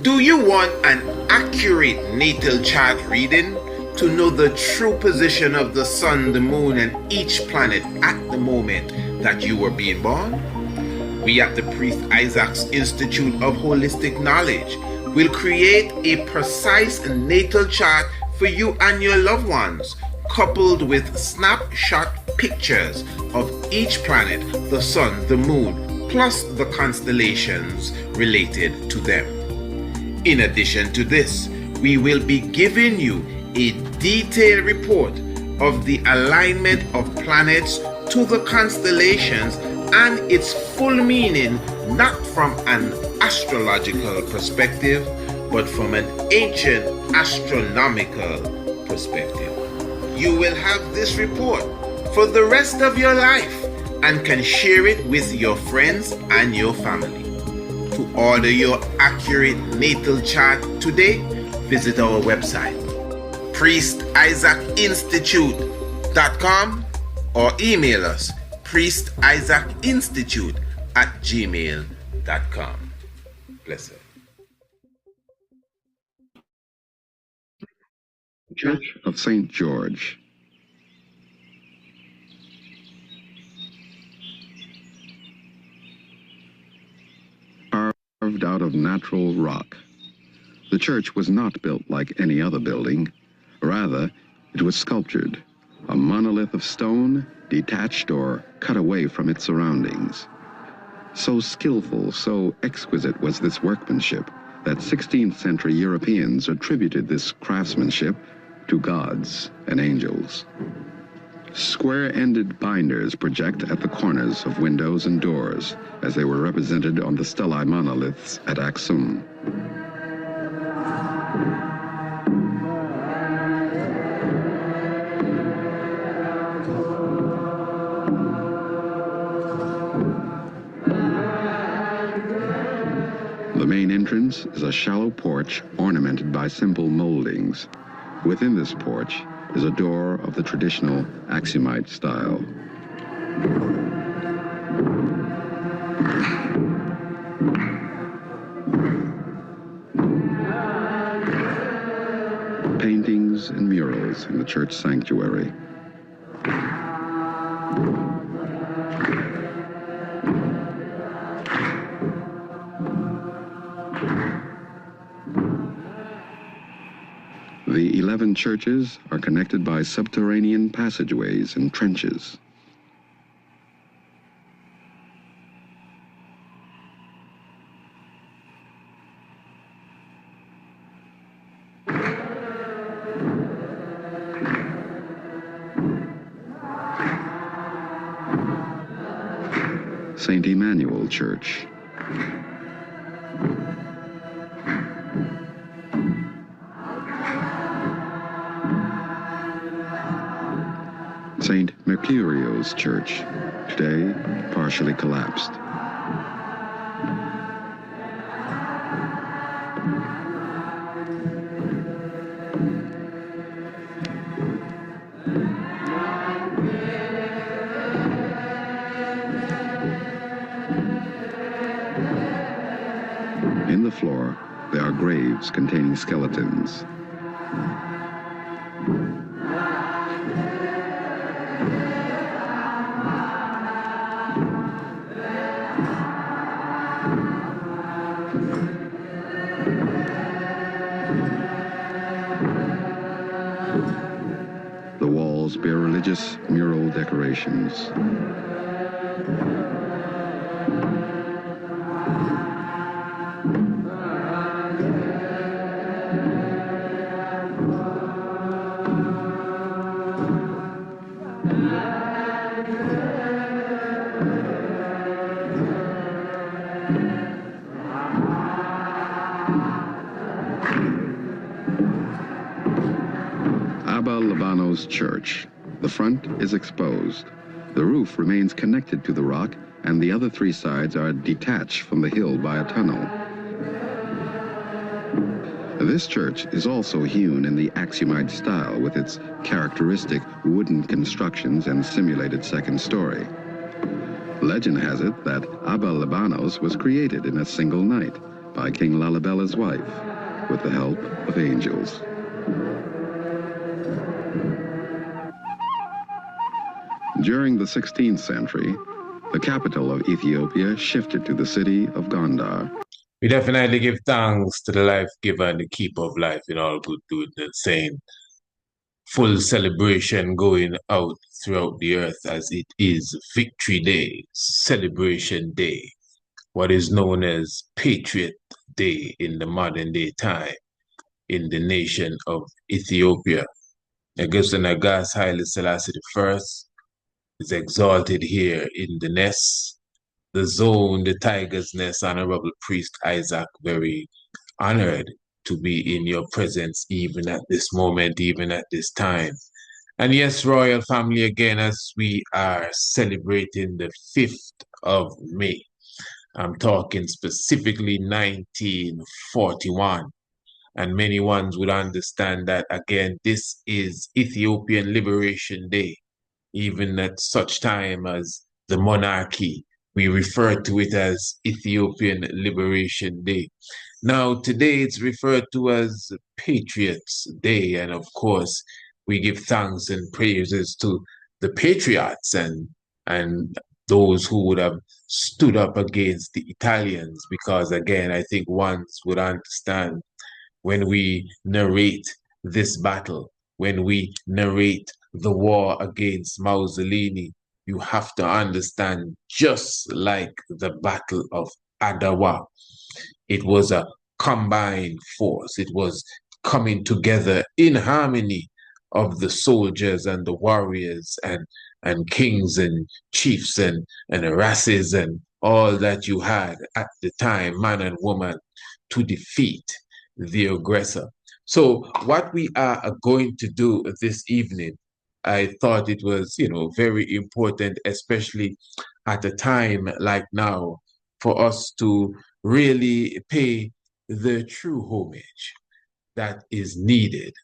Do you want an accurate natal chart reading to know the true position of the sun, the moon, and each planet at the moment that you were being born? We at the Priest Isaac's Institute of Holistic Knowledge will create a precise natal chart for you and your loved ones, coupled with snapshot pictures of each planet, the sun, the moon, plus the constellations related to them. In addition to this, we will be giving you a detailed report of the alignment of planets to the constellations and its full meaning, not from an astrological perspective, but from an ancient astronomical perspective. You will have this report for the rest of your life and can share it with your friends and your family. To order your accurate natal chart today, visit our website, priestisaacinstitute.com, or email us, priestisaacinstitute@gmail.com. Bless it. Church of St. George. Carved out of natural rock. The church was not built like any other building. Rather, it was sculptured, a monolith of stone, detached or cut away from its surroundings. So skillful, so exquisite was this workmanship that 16th century Europeans attributed this craftsmanship to gods and angels. Square-ended binders project at the corners of windows and doors as they were represented on the stelae monoliths at Aksum. The main entrance is a shallow porch ornamented by simple moldings. Within this porch is a door of the traditional Aksumite style. Paintings and murals in the church sanctuary. The 11 churches are connected by subterranean passageways and trenches. St. Emmanuel Church. St. Mercurio's Church, today partially collapsed. In the floor, there are graves containing skeletons. The walls bear religious mural decorations. Church. The front is exposed. The roof remains connected to the rock, and the other three sides are detached from the hill by a tunnel. This church is also hewn in the Aksumite style with its characteristic wooden constructions and simulated second story. Legend has it that Abba Libanos was created in a single night by King Lalabella's wife with the help of angels. During the 16th century, the capital of Ethiopia shifted to the city of Gondar. We definitely give thanks to the life giver and the keeper of life in all good doing and saying full celebration going out throughout the earth as it is Victory Day, Celebration Day, what is known as Patriot Day in the modern day time in the nation of Ethiopia. Augustin Agas Haile Selassie I is exalted here in the nest, the zone, the tiger's nest. Honorable Priest Isaac, very honored to be in your presence even at this moment, even at this time. And yes, royal family, again, as we are celebrating the 5th of May, I'm talking specifically 1941. And many ones would understand that, again, this is Ethiopian Liberation Day. Even at such time as the monarchy, we refer to it as Ethiopian Liberation Day. Now, today it's referred to as Patriots Day. And of course, we give thanks and praises to the patriots and those who would have stood up against the Italians, because again, I think ones would understand when we narrate this battle, when we narrate the war against Mussolini, you have to understand, just like the Battle of Adwa, it was a combined force. It was coming together in harmony of the soldiers and the warriors and kings and chiefs and races and all that you had at the time, man and woman, to defeat the aggressor. So what we are going to do this evening, I thought it was, very important, especially at a time like now, for us to really pay the true homage that is needed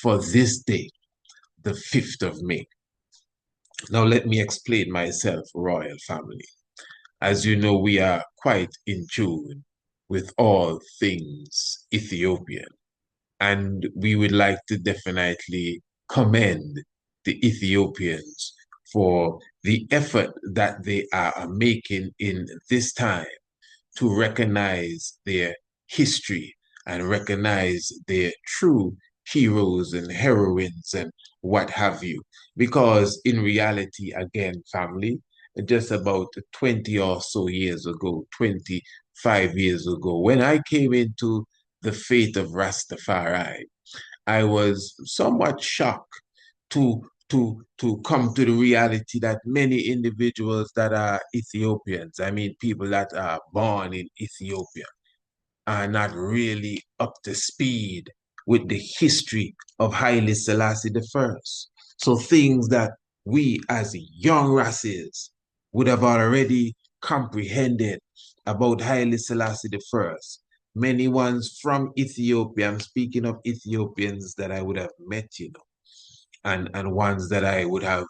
for this day, the 5th of May. Now, let me explain myself, royal family. As you know, we are quite in tune with all things Ethiopian. And we would like to definitely commend the Ethiopians for the effort that they are making in this time to recognize their history and recognize their true heroes and heroines and what have you. Because in reality, again, family, just about 20 or so years ago, 25 years ago, when I came into the faith of Rastafari, I was somewhat shocked to come to the reality that many individuals that are Ethiopians, I mean people that are born in Ethiopia, are not really up to speed with the history of Haile Selassie I. So things that we as young races would have already comprehended about Haile Selassie I. Many ones from Ethiopia, I'm speaking of Ethiopians that I would have met, and ones that I would have,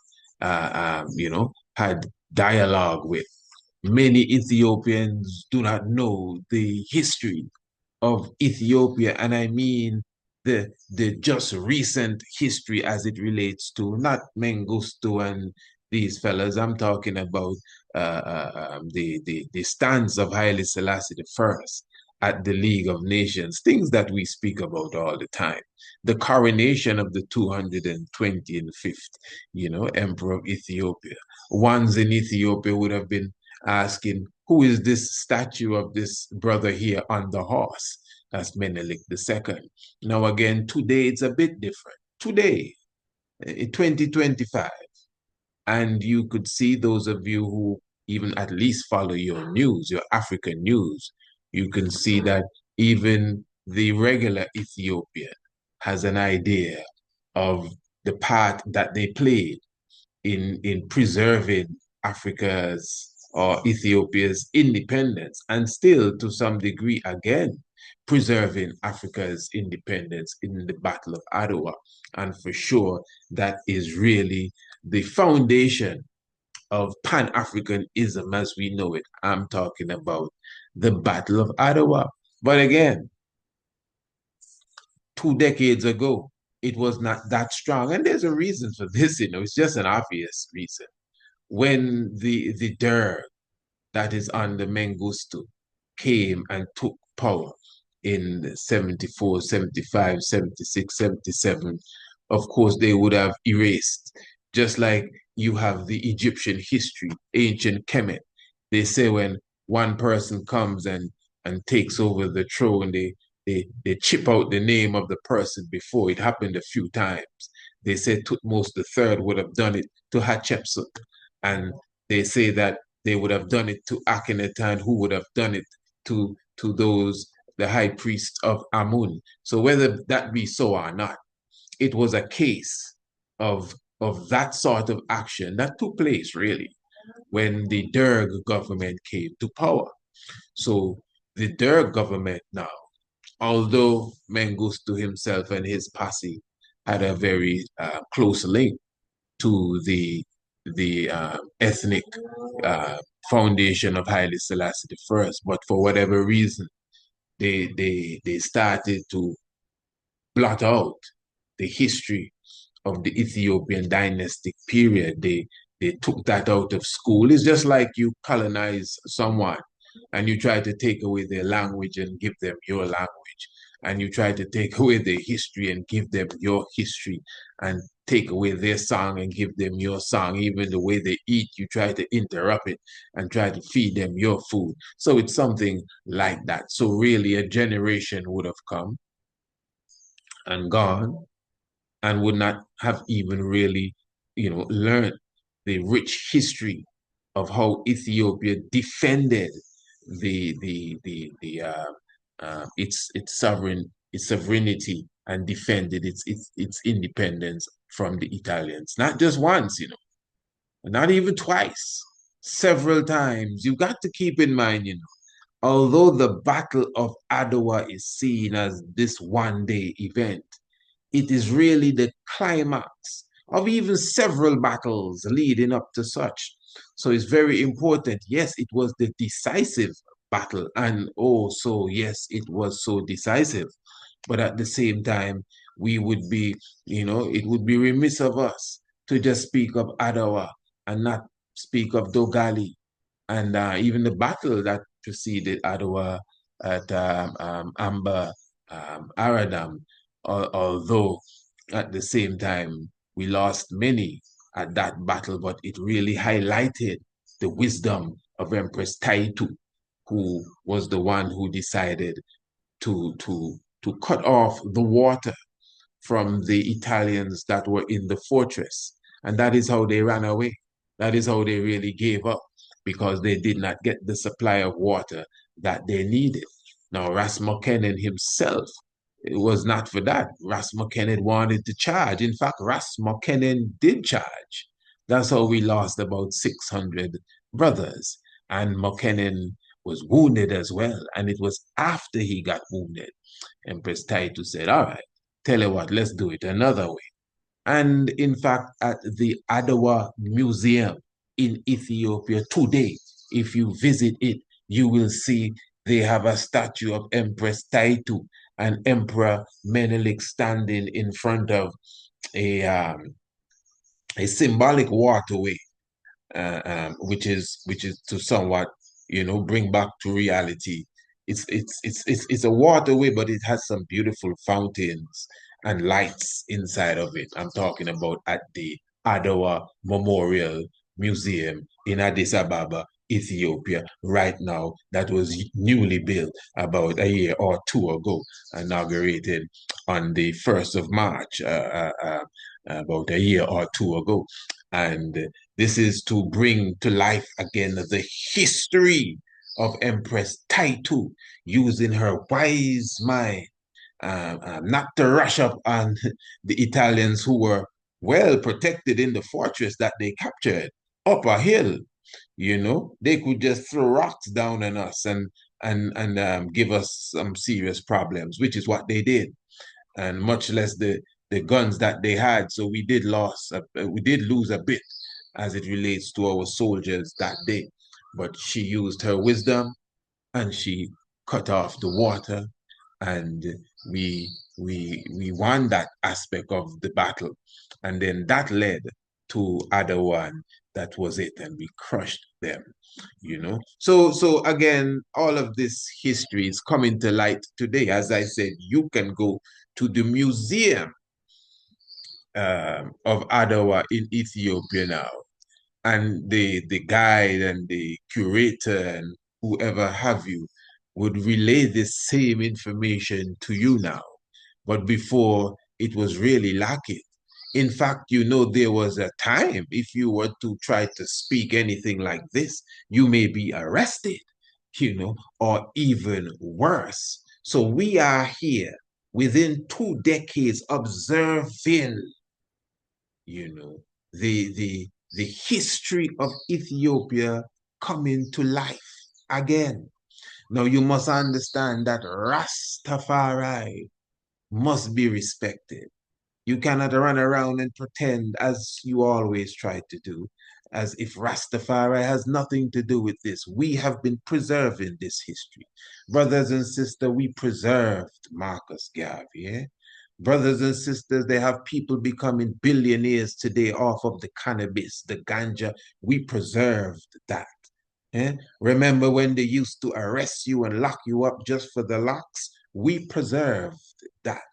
had dialogue with. Many Ethiopians do not know the history of Ethiopia, and I mean the just recent history as it relates to not Mengistu and these fellas. I'm talking about the stance of Haile Selassie I at the League of Nations, things that we speak about all the time. The coronation of the 225th, Emperor of Ethiopia. Ones in Ethiopia would have been asking, who is this statue of this brother here on the horse? That's Menelik II. Now again, today it's a bit different. Today, in 2025, and you could see those of you who even at least follow your news, your African news, you can see that even the regular Ethiopian has an idea of the part that they played in preserving Africa's or Ethiopia's independence, and still to some degree again preserving Africa's independence in the Battle of Adwa. And for sure, that is really the foundation of Pan-Africanism as we know it. I'm talking about the Battle of Adwa. But again, 2 decades ago, it was not that strong. And there's a reason for this, it's just an obvious reason. When the Derg that is under Mengistu came and took power in 74, 75, 76, 77, of course, they would have erased, just like you have the Egyptian history, ancient Kemet. They say when one person comes and takes over the throne, they chip out the name of the person before. It happened a few times. They say Tutmos III would have done it to Hatshepsut. And they say that they would have done it to Akhenaten, who would have done it to those, the high priest of Amun. So whether that be so or not, it was a case of that sort of action that took place really when the Derg government came to power. So the Derg government now, although Mengistu himself and his posse had a very close link to the ethnic uh, foundation of Haile Selassie I, but for whatever reason, they started to blot out the history of the Ethiopian dynastic period. They took that out of school. It's just like you colonize someone and you try to take away their language and give them your language. And you try to take away their history and give them your history, and take away their song and give them your song. Even the way they eat, you try to interrupt it and try to feed them your food. So it's something like that. So really a generation would have come and gone and would not have even really, learned the rich history of how Ethiopia defended its sovereignty, and defended its independence from the Italians. Not just once, not even twice, several times. You got to keep in mind, although the Battle of Adwa is seen as this one-day event, it is really the climax of even several battles leading up to such. So it's very important. Yes, it was the decisive battle, and oh, so yes, it was so decisive. But at the same time, we would be, it would be remiss of us to just speak of Adawa and not speak of Dogali, and even the battle that preceded Adawa at Amba Aradam, although at the same time we lost many at that battle, but it really highlighted the wisdom of Empress Taitu, who was the one who decided to cut off the water from the Italians that were in the fortress. And that is how they ran away. That is how they really gave up, because they did not get the supply of water that they needed. Now, Ras Mokennen himself, it was not for that. Ras Mokennen wanted to charge. In fact, Ras Mokennen did charge. That's how we lost about 600 brothers. And Mokennen was wounded as well. And it was after he got wounded, Empress Taitu said, all right, tell you what, let's do it another way. And in fact, at the Adawa Museum in Ethiopia today, if you visit it, you will see they have a statue of Empress Taitu and Emperor Menelik standing in front of a symbolic waterway, which is to somewhat, bring back to reality. It's a waterway, but it has some beautiful fountains and lights inside of it. I'm talking about at the Adawa Memorial Museum in Addis Ababa, Ethiopia, right now, that was newly built about a year or two ago, inaugurated on the 1st of March, about a year or two ago. And this is to bring to life again the history of Empress Taitu, using her wise mind, not to rush up on the Italians, who were well protected in the fortress that they captured up a hill. They could just throw rocks down on us and give us some serious problems, which is what they did, and much less the guns that they had. So we did lose a bit as it relates to our soldiers that day. But she used her wisdom, and she cut off the water, and we won that aspect of the battle. And then that led to other one. That was it, and we crushed them, you know. So again, all of this history is coming to light today. As I said, you can go to the museum of Adawa in Ethiopia now, and the guide and the curator and whoever have you would relay this same information to you now. But before, it was really lacking. In fact, you know, there was a time if you were to try to speak anything like this, you may be arrested, you know, or even worse. So we are here within 2 decades observing, you know, the history of Ethiopia coming to life again. Now you must understand that Rastafari must be respected. You cannot run around and pretend, as you always try to do, as if Rastafari has nothing to do with this. We have been preserving this history. Brothers and sisters, we preserved Marcus Garvey. Eh? Brothers and sisters, they have people becoming billionaires today off of the cannabis, the ganja. We preserved that. Eh? Remember when they used to arrest you and lock you up just for the locks? We preserved that.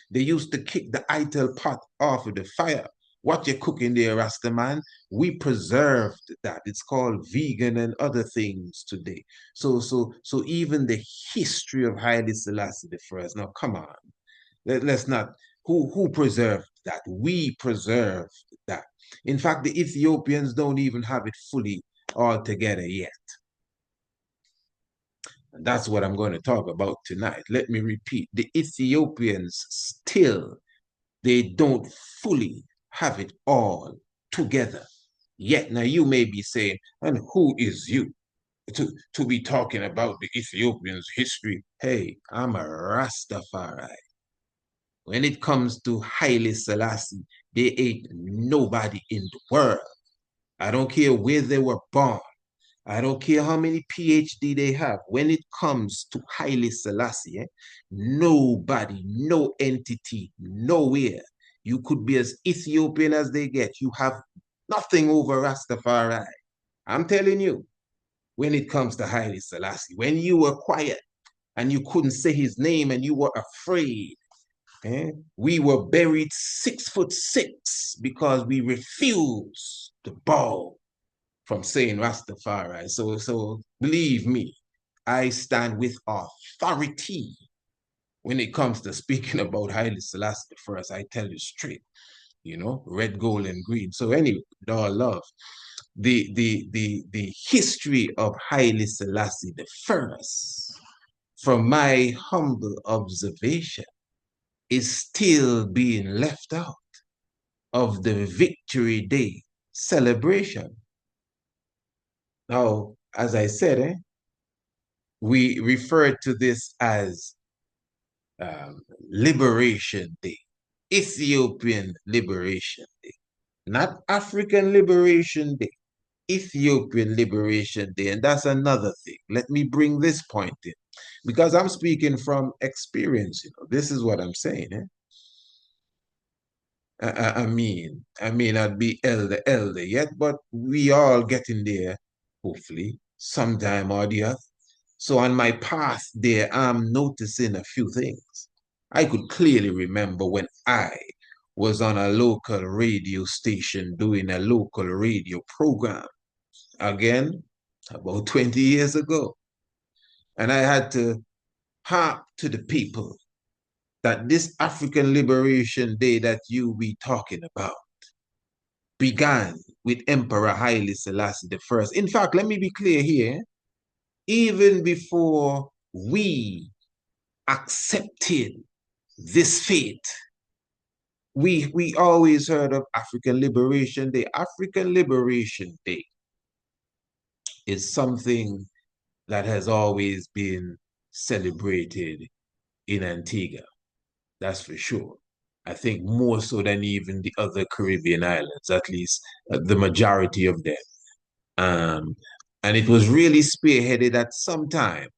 They used to kick the ital pot off of the fire. What you cooking there, Rasta man? We preserved that. It's called vegan and other things today. So even the history of Haile Selassie the first. Now, come on. Let's not. Who preserved that? We preserved that. In fact, the Ethiopians don't even have it fully all together yet. And that's what I'm going to talk about tonight. Let me repeat. The Ethiopians still, they don't fully have it all together yet. Now you may be saying, and who is you to be talking about the Ethiopians' history? Hey, I'm a Rastafari. When it comes to Haile Selassie, there ain't nobody in the world. I don't care where they were born. I don't care how many PhD they have. When it comes to Haile Selassie, nobody, no entity, nowhere. You could be as Ethiopian as they get. You have nothing over Rastafari. I'm telling you, when it comes to Haile Selassie, when you were quiet and you couldn't say his name and you were afraid, we were buried 6'6" because we refused to bow from saying Rastafari. So believe me, I stand with authority when it comes to speaking about Haile Selassie the first. I tell you straight, you know, red, gold, and green. So anyway, with all love, the history of Haile Selassie the first, from my humble observation, is still being left out of the Victory Day celebration. Now, as I said, we refer to this as Liberation Day, Ethiopian Liberation Day, not African Liberation Day, Ethiopian Liberation Day. And that's another thing. Let me bring this point in because I'm speaking from experience. You know, this is what I'm saying. I mean, I may not be elder yet, but we all getting there, hopefully, sometime or the other. So on my path there, I'm noticing a few things. I could clearly remember when I was on a local radio station doing a local radio program, again, about 20 years ago. And I had to harp to the people that this African Liberation Day that you be talking about began with Emperor Haile Selassie the first. In fact, let me be clear here, even before we accepted this fate, we always heard of African Liberation Day. African Liberation Day is something that has always been celebrated in Antigua. That's for sure. I think more so than even the other Caribbean islands, at least the majority of them. And it was really spearheaded at some time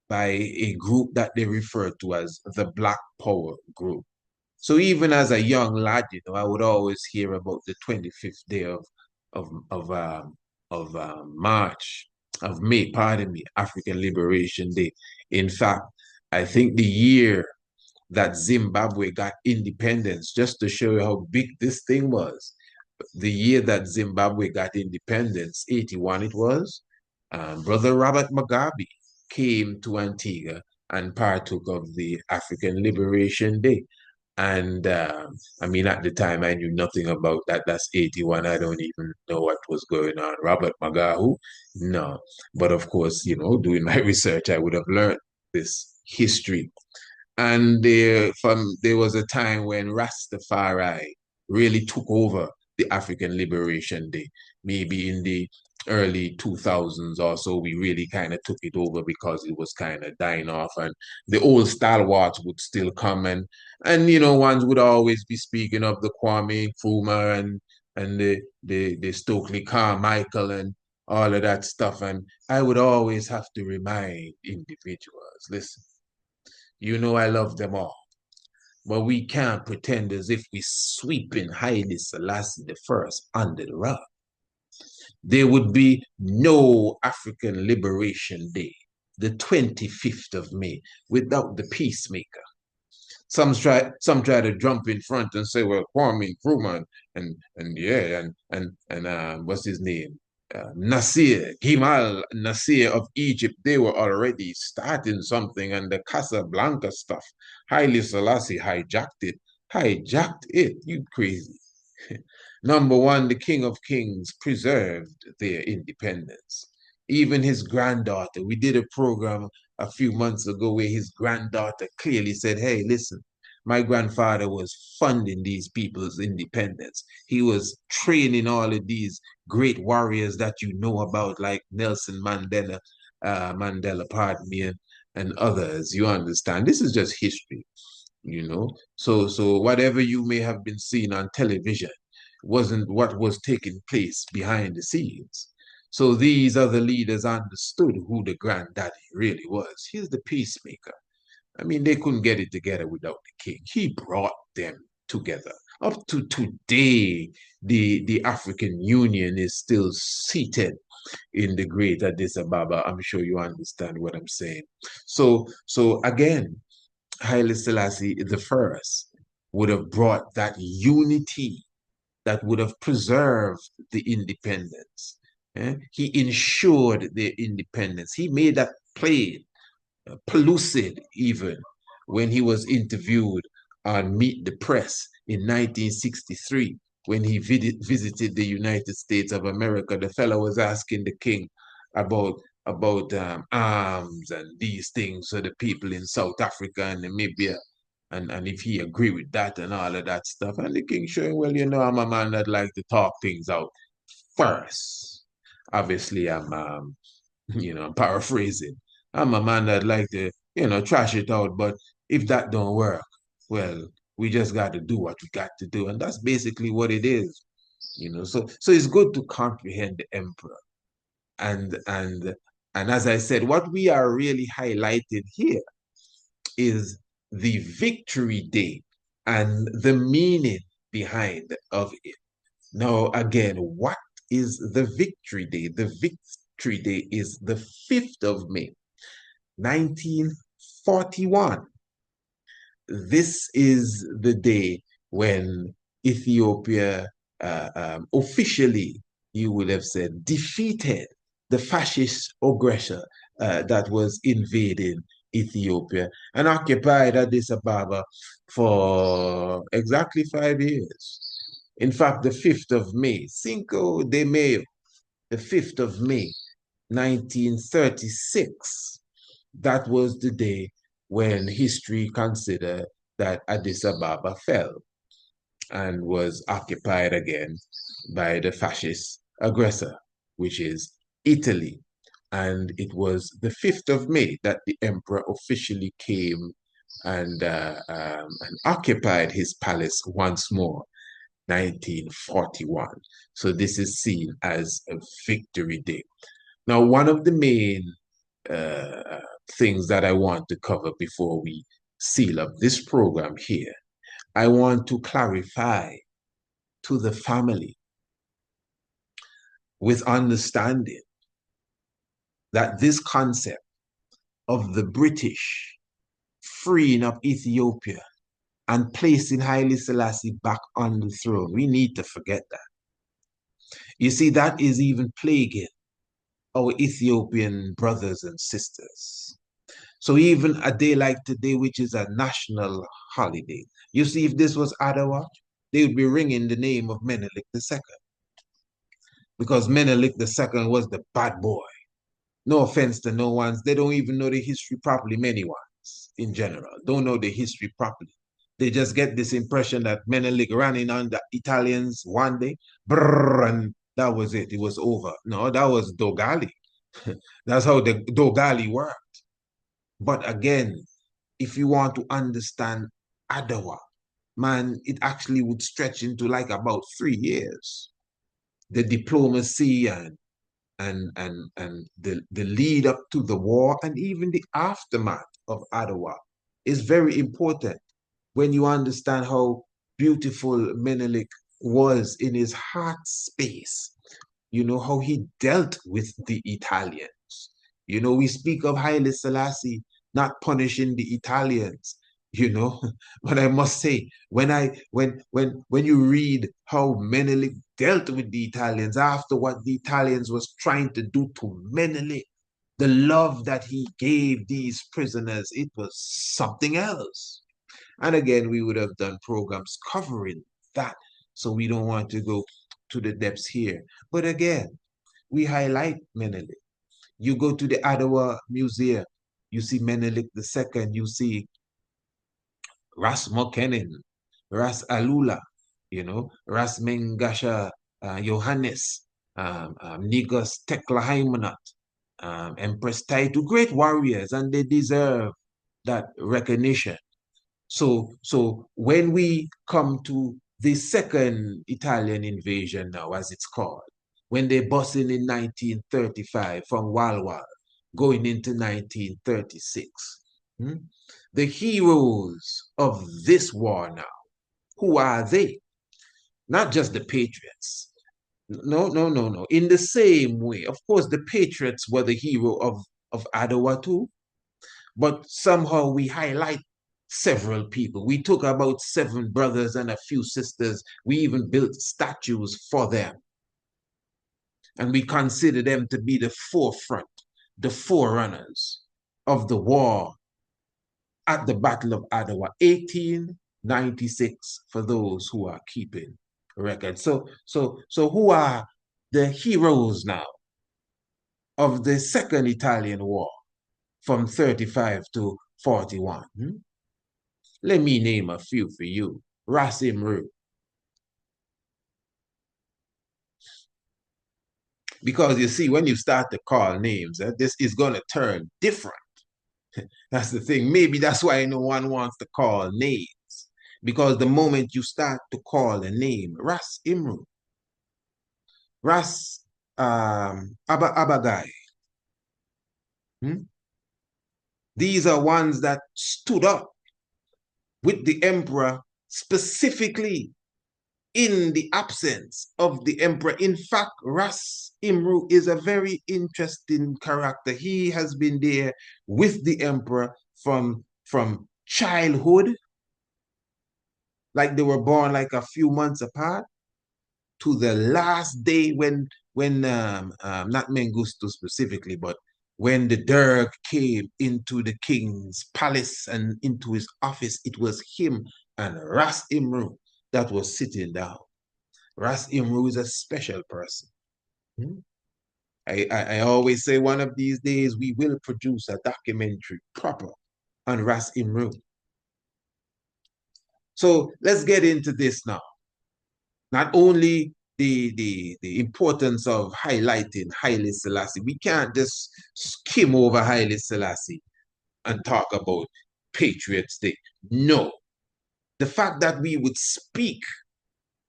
by a group that they refer to as the Black Power group. So even as a young lad, I would always hear about the 25th day of March, of May, pardon me, African Liberation Day. In fact, I think the year that Zimbabwe got independence, just to show you how big this thing was, the year that Zimbabwe got independence, 81 it was, Brother Robert Mugabe came to Antigua and partook of the African Liberation Day. And I mean, at the time, I knew nothing about that. That's 81. I don't even know what was going on. Robert Mugabe? No. But of course, doing my research, I would have learned this history. And there was a time when Rastafari really took over the African Liberation Day. Maybe in the early 2000s or so, we really kind of took it over because it was kind of dying off, and the old stalwarts would still come, and ones would always be speaking of the Kwame Nkrumah and the Stokely Carmichael and all of that stuff. And I would always have to remind individuals, listen, I love them all. But we can't pretend as if we're sweeping Haile Selassie the first under the rug. There would be no African Liberation Day, the 25th of May, without the peacemaker. Some try to jump in front and say, well, Kwame Nkrumah and what's his name? Nasir, Gimal Nasir of Egypt, they were already starting something, and the Casablanca stuff, Haile Selassie hijacked it, you crazy. Number one, the King of Kings preserved their independence. Even his granddaughter, we did a program a few months ago where his granddaughter clearly said, hey, listen, my grandfather was funding these people's independence. He was training all of these great warriors that you know about, like Nelson Mandela, pardon me, and others. You understand? This is just history, So whatever you may have been seeing on television wasn't what was taking place behind the scenes. So these other leaders understood who the granddaddy really was. He's the peacemaker. I mean, they couldn't get it together without the king. He brought them together. Up to today, the African Union is still seated in the great Addis Ababa. I'm sure you understand what I'm saying. So again, Haile Selassie the first would have brought that unity that would have preserved the independence. He ensured their independence. He made that plain, pellucid even, when he was interviewed on Meet the Press in 1963, when he visited the United States of America. The fellow was asking the king about arms and these things for the people in South Africa and Namibia, and if he agree with that and all of that stuff. And the king showing, well, I'm a man that like to talk things out first. Obviously, I'm paraphrasing. I'm a man that like to, trash it out. But if that don't work, well, we just got to do what we got to do. And that's basically what it is, So it's good to comprehend the emperor. And as I said, what we are really highlighting here is the victory day and the meaning behind of it. Now, again, what is the victory day? The victory day is the 5th of May, 1941. This is the day when Ethiopia officially, you would have said, defeated the fascist aggressor that was invading Ethiopia and occupied Addis Ababa for exactly 5 years. In fact, the 5th of May, Cinco de Mayo, the 5th of May, 1936, that was the day when history considered that Addis Ababa fell and was occupied again by the fascist aggressor, which is Italy. And it was the 5th of May that the emperor officially came and occupied his palace once more, 1941. So this is seen as a victory day. Now, one of the main things that I want to cover before we seal up this program here. I want to clarify to the family with understanding that this concept of the British freeing up Ethiopia and placing Haile Selassie back on the throne, we need to forget that. You see, that is even plaguing our Ethiopian brothers and sisters. So even a day like today, which is a national holiday, you see, if this was Ottawa, they would be ringing the name of Menelik II. Because Menelik II was the bad boy. No offense to no ones. They don't even know the history properly, many ones in general. Don't know the history properly. They just get this impression that Menelik ran in on the Italians one day, brrr, and that was it. It was over. No, that was Dogali. That's how the Dogali worked. But again, if you want to understand Adawa, man, it actually would stretch into like about 3 years. The diplomacy and the lead up to the war and even the aftermath of Adawa is very important when you understand how beautiful Menelik was in his heart space. You know, how he dealt with the Italians. You know, we speak of Haile Selassie not punishing the Italians, you know. But I must say, when you read how Menelik dealt with the Italians after what the Italians was trying to do to Menelik, the love that he gave these prisoners, it was something else. And again, we would have done programs covering that. So we don't want to go to the depths here. But again, we highlight Menelik. You go to the Ottawa Museum, you see Menelik II, you see Ras Mokenin, Ras Alula, you know, Ras Mengasha Johannes, Nigos Teklahaimanot, Empress Taitu, great warriors, and they deserve that recognition. So when we come to the second Italian invasion now, as it's called, when they bust in 1935 from Walwal, going into 1936, the heroes of this war now, who are they? Not just the patriots. No. In the same way, of course, the patriots were the hero of Ottawa too, but somehow we highlight several people. We took about 7 brothers and a few sisters. We even built statues for them. And we consider them to be the forefront, the forerunners of the war at the Battle of Ottawa, 1896, for those who are keeping record. So who are the heroes now of the Second Italian War from 35 to 41? Let me name a few for you. Ras Imru. Because you see, when you start to call names, this is going to turn different. That's the thing. Maybe that's why no one wants to call names. Because the moment you start to call a name, Ras Imru, Ras Abagai, these are ones that stood up with the emperor specifically in the absence of the emperor. In fact, Ras Imru is a very interesting character. He has been there with the emperor from childhood, like they were born like a few months apart, to the last day when not Mengistu specifically, but when the Derg came into the king's palace and into his office, it was him and Ras Imru that was sitting down. Ras Imru is a special person. I always say one of these days we will produce a documentary proper on Ras Imru. So let's get into this now. Not only the importance of highlighting Haile Selassie. We can't just skim over Haile Selassie and talk about Patriots Day. No. The fact that we would speak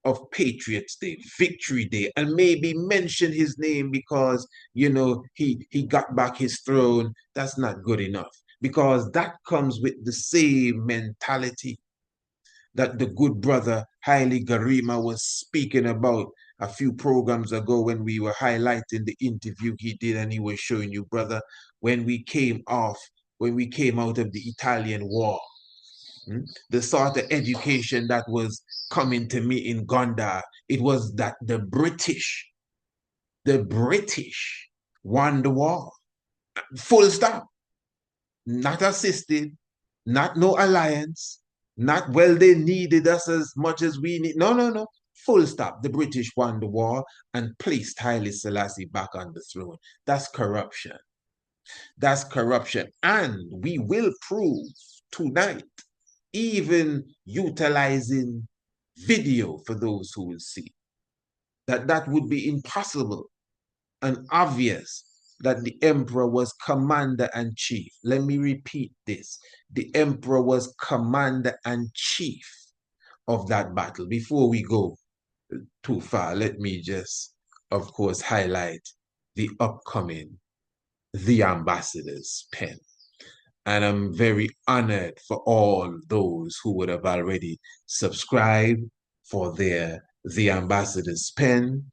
of Patriots Day, Victory Day, and maybe mention his name because, he got back his throne, that's not good enough. Because that comes with the same mentality that the good brother Haile Garima was speaking about a few programs ago when we were highlighting the interview he did, and he was showing you, brother, when we came out of the Italian War, the sort of education that was coming to me in Gondar, it was that the British won the war. Full stop. Not assisted, not no alliance, not well they needed us as much as we need. No, no, no. Full stop. The British won the war and placed Haile Selassie back on the throne. That's corruption. That's corruption. And we will prove tonight, even utilizing video for those who will see, that would be impossible and obvious that the emperor was commander-in-chief. Let me repeat this. The emperor was commander-in-chief of that battle. Before we go too far, let me just, of course, highlight the upcoming The Ambassador's Pen. And I'm very honored for all those who would have already subscribed for The Ambassador's Pen.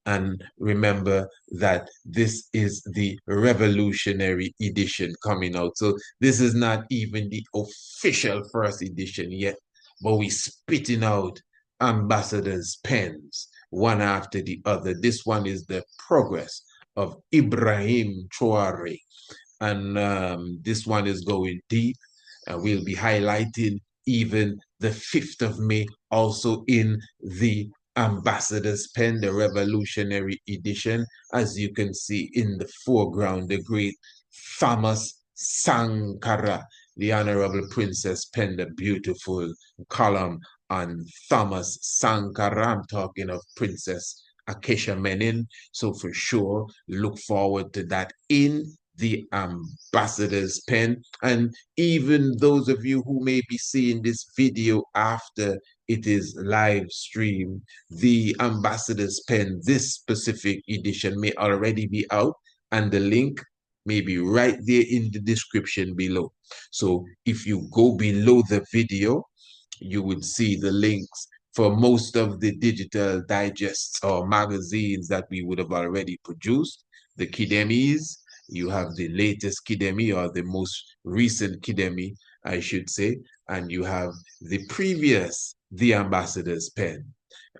And remember that this is the revolutionary edition coming out. So this is not even the official first edition yet, but we spitting out ambassadors' pens one after the other. This one is the progress of Ibrahim Traore. And this one is going deep. We'll be highlighting even the 5th of May, also in the Ambassador's Pen, the Revolutionary Edition. As you can see in the foreground, the great Thomas Sankara, the Honorable Princess penned a beautiful column on Thomas Sankara. I'm talking of Princess Acacia Menin. So for sure, look forward to that in the Ambassador's Pen. And even those of you who may be seeing this video after it is live streamed, the Ambassador's Pen, this specific edition, may already be out, and the link may be right there in the description below. So if you go below the video, you would see the links for most of the digital digests or magazines that we would have already produced, the Kidemis. You have the latest Kidemi, or the most recent Kidemi, I should say, and you have the previous The Ambassador's Pen.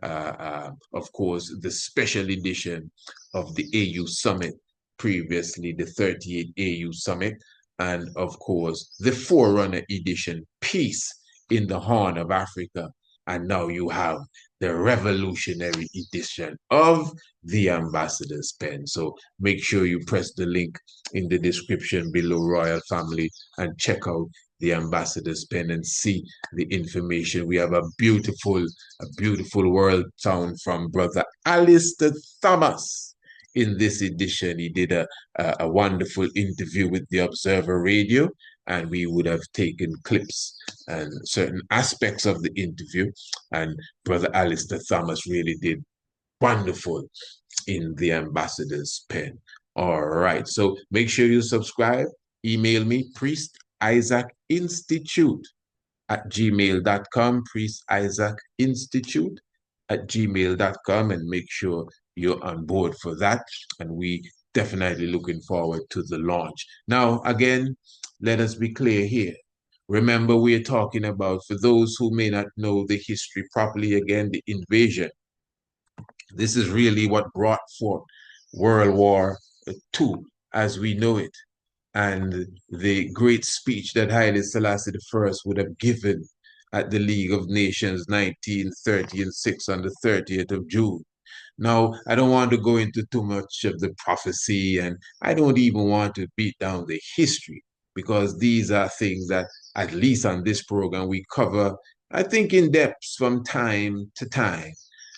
Of course, the special edition of the AU Summit, previously the 38th AU Summit, and of course, the Forerunner edition, Peace in the Horn of Africa. And now you have the revolutionary edition of the Ambassador's Pen. So make sure you press the link in the description below, Royal Family, and check out the Ambassador's Pen and see the information. We have a beautiful world sound from Brother Alistair Thomas. In this edition, he did a wonderful interview with the Observer Radio, and we would have taken clips and certain aspects of the interview. And Brother Alistair Thomas really did wonderful in the Ambassador's Pen. All right, so make sure you subscribe. Email me, priestisaacinstitute@gmail.com, priestisaacinstitute@gmail.com, and make sure you're on board for that. And we definitely looking forward to the launch. Now, again, let us be clear here. Remember, we are talking about, for those who may not know the history properly, again, the invasion. This is really what brought forth World War II as we know it. And the great speech that Haile Selassie I would have given at the League of Nations 1936 on the 30th of June. Now, I don't want to go into too much of the prophecy, and I don't even want to beat down the history, because these are things that, at least on this program, we cover, I think, in depth from time to time.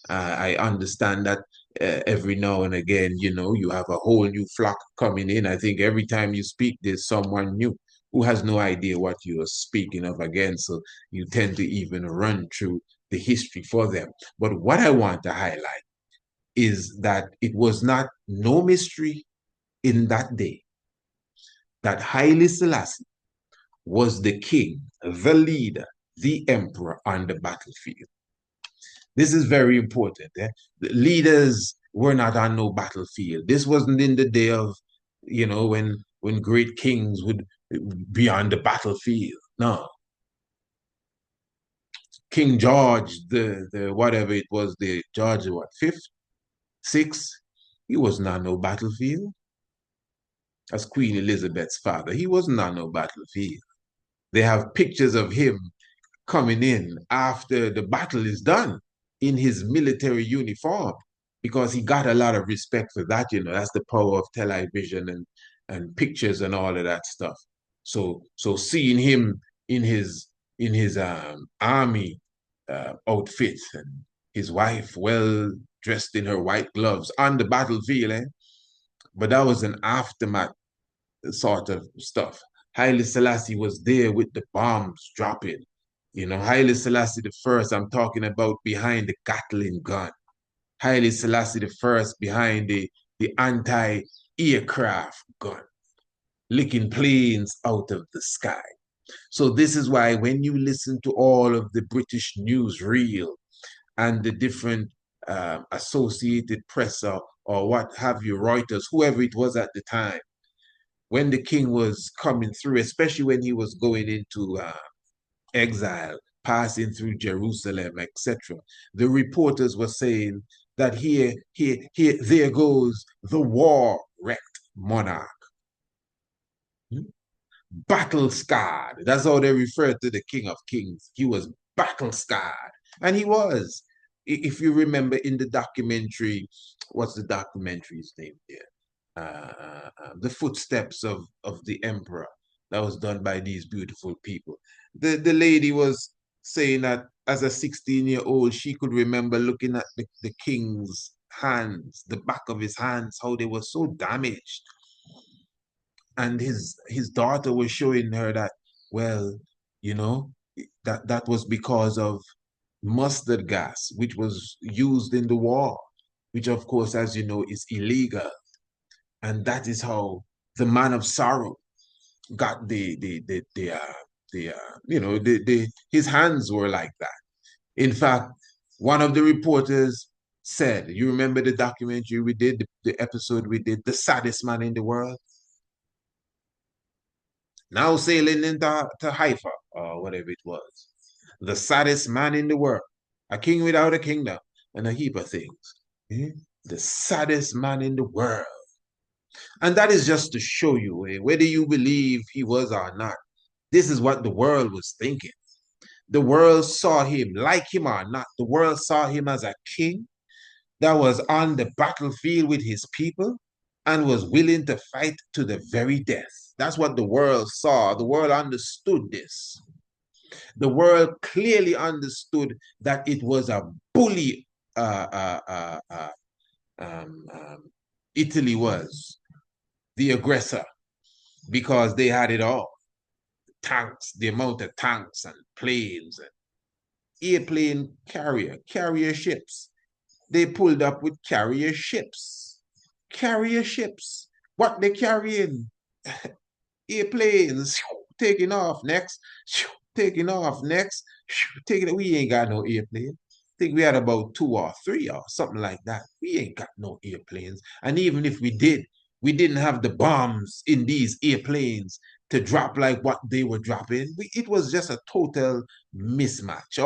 I understand that every now and again, you have a whole new flock coming in. I think every time you speak, there's someone new who has no idea what you are speaking of again. So you tend to even run through the history for them. But what I want to highlight is that it was not no mystery in that day that Haile Selassie was the king, the leader, the emperor on the battlefield. This is very important. The leaders were not on no battlefield. This wasn't in the day of, when great kings would be on the battlefield. No. King George, the whatever it was, the George, what, fifth, sixth, he wasn't on no battlefield. As Queen Elizabeth's father, he wasn't on no battlefield. They have pictures of him coming in after the battle is done in his military uniform, because he got a lot of respect for that. That's the power of television and pictures and all of that stuff. So seeing him in his army outfit, and his wife well dressed in her white gloves on the battlefield, but that was an aftermath sort of stuff. Haile Selassie was there with the bombs dropping. Haile Selassie the first, I'm talking about behind the Gatling gun. Haile Selassie the first behind the anti-aircraft gun, licking planes out of the sky. So this is why when you listen to all of the British newsreel and the different Associated Press or what have you, Reuters, whoever it was at the time, when the king was coming through, especially when he was going into exile, passing through Jerusalem, etc., the reporters were saying that here, there goes the war-wrecked monarch. Battle scarred. That's how they referred to the King of Kings. He was battle scarred. And he was. If you remember in the documentary, what's the documentary's name there? The Footsteps of the Emperor, that was done by these beautiful people. The lady was saying that as a 16-year-old, she could remember looking at the king's hands, the back of his hands, how they were so damaged. And his daughter was showing her that, well, that was because of mustard gas, which was used in the war, which of course, as you know, is illegal. And that is how the man of sorrow got his hands were like that. In fact, one of the reporters said, you remember the documentary we did, the episode we did, The Saddest Man in the World? Now sailing into Haifa, or whatever it was. The saddest man in the world, a king without a kingdom, and a heap of things. The saddest man in the world. And that is just to show you, whether you believe he was or not, this is what the world was thinking. The world saw him, like him or not, the world saw him as a king that was on the battlefield with his people and was willing to fight to the very death. That's what the world saw. The world understood this. The world clearly understood that it was a bully Italy was, the aggressor, because they had it all. Tanks, the amount of tanks and planes and airplane carrier ships. They pulled up with carrier ships. Carrier ships. What they carrying? Airplanes taking off next. Taking off next. We ain't got no airplane. I think we had about 2 or 3 or something like that. We ain't got no airplanes. And even if we did, we didn't have the bombs in these airplanes to drop like what they were dropping. It was just a total mismatch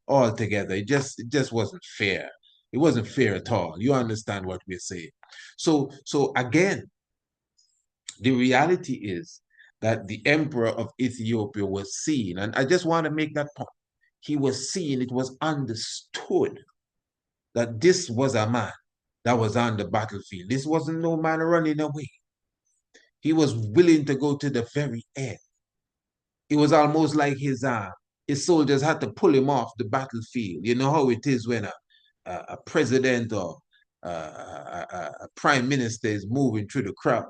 all together. It just wasn't fair. It wasn't fair at all. You understand what we're saying. So again, the reality is that the emperor of Ethiopia was seen, and I just want to make that point. He was seen, it was understood that this was a man that was on the battlefield. This wasn't no man running away. He was willing to go to the very end. It was almost like his soldiers had to pull him off the battlefield. You know how it is when a president or a prime minister is moving through the crowd,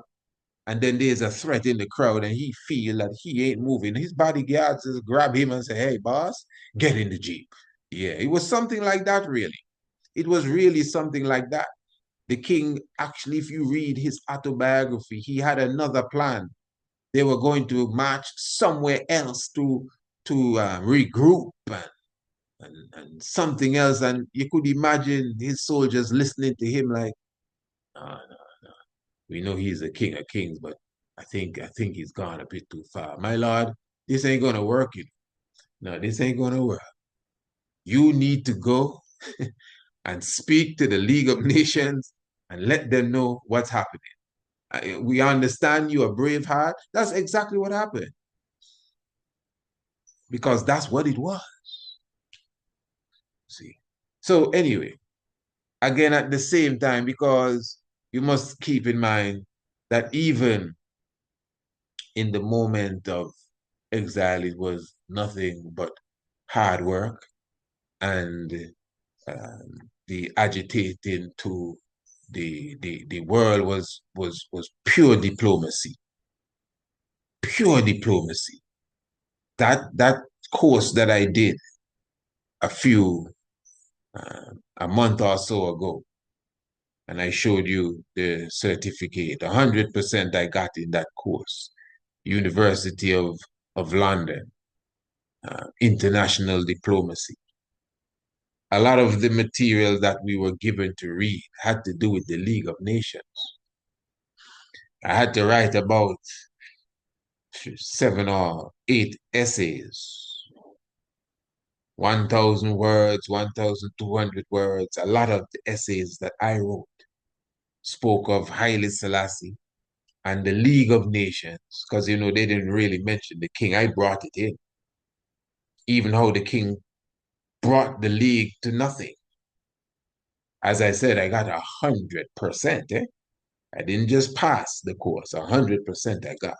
and then there's a threat in the crowd, and he feel that he ain't moving. His bodyguards just grab him and say, "Hey, boss, get in the Jeep. Yeah, it was something like that, really. It was really something like that. The king, actually, if you read his autobiography, he had another plan. They were going to march somewhere else to regroup and something else. And you could imagine his soldiers listening to him like, no, no, no. We know he's a king of kings, but I think he's gone a bit too far. My lord, this ain't gonna work, you know. No, this ain't gonna work. You need to go and speak to the League of Nations and let them know what's happening. We understand you are Braveheart. That's exactly what happened because that's what it was. See. So anyway, again at the same time, because you must keep in mind that even in the moment of exile, it was nothing but hard work and the agitating to the world was pure diplomacy, pure diplomacy. That course that I did a few a month or so ago, and I showed you the certificate. 100% I got in that course. University of London, international diplomacy. A lot of the material that we were given to read had to do with the League of Nations. I had to write about 7 or 8 essays, 1,000 words, 1,200 words. A lot of the essays that I wrote spoke of Haile Selassie and the League of Nations, because, you know, they didn't really mention the king. I brought it in. Even how the king brought the league to nothing. As I said, I got 100%. I didn't just pass the course, 100% I got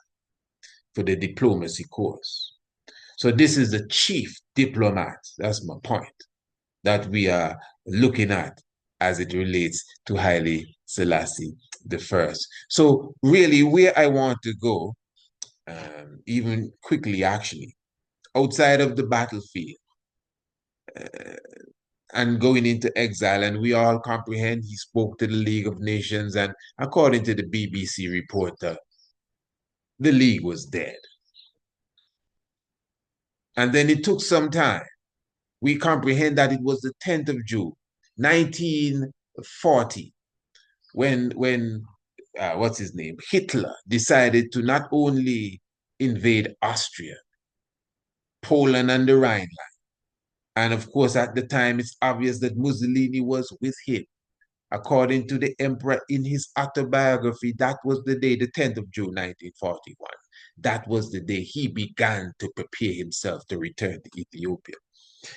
for the diplomacy course. So this is the chief diplomat, that's my point, that we are looking at as it relates to Haile Selassie the First. So really where I want to go, even quickly actually, outside of the battlefield, and going into exile, and we all comprehend he spoke to the League of Nations, and according to the BBC reporter, the League was dead. And then it took some time. We comprehend that it was the 10th of June, 1940, when what's his name, Hitler decided to not only invade Austria, Poland, and the Rhine line. And of course, at the time, it's obvious that Mussolini was with him. According to the emperor in his autobiography, that was the day, the 10th of June, 1941. That was the day he began to prepare himself to return to Ethiopia.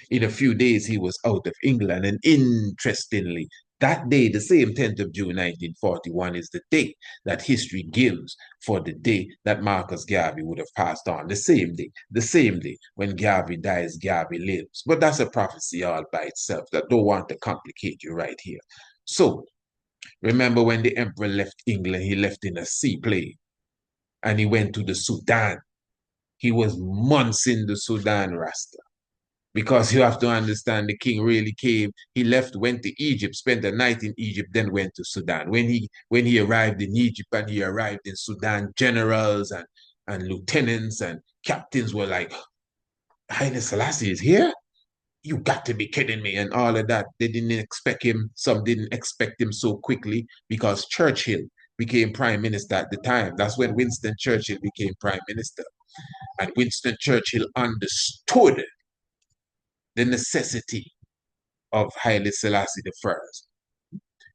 In a few days, he was out of England. And interestingly, that day, the same 10th of June, 1941, is the date that history gives for the day that Marcus Garvey would have passed on. The same day when Garvey dies, Garvey lives. But that's a prophecy all by itself. I don't want to complicate you right here. So, remember when the emperor left England, he left in a seaplane and he went to the Sudan. He was months in the Sudan, Rasta. Because you have to understand, the king really came. He left, went to Egypt, spent the night in Egypt, then went to Sudan. When he arrived in Egypt and he arrived in Sudan, generals and lieutenants and captains were like, Haile Selassie is here? You got to be kidding me, and all of that. They didn't expect him. Some didn't expect him so quickly because Churchill became prime minister at the time. That's when Winston Churchill became prime minister. And Winston Churchill understood the necessity of Haile Selassie the First.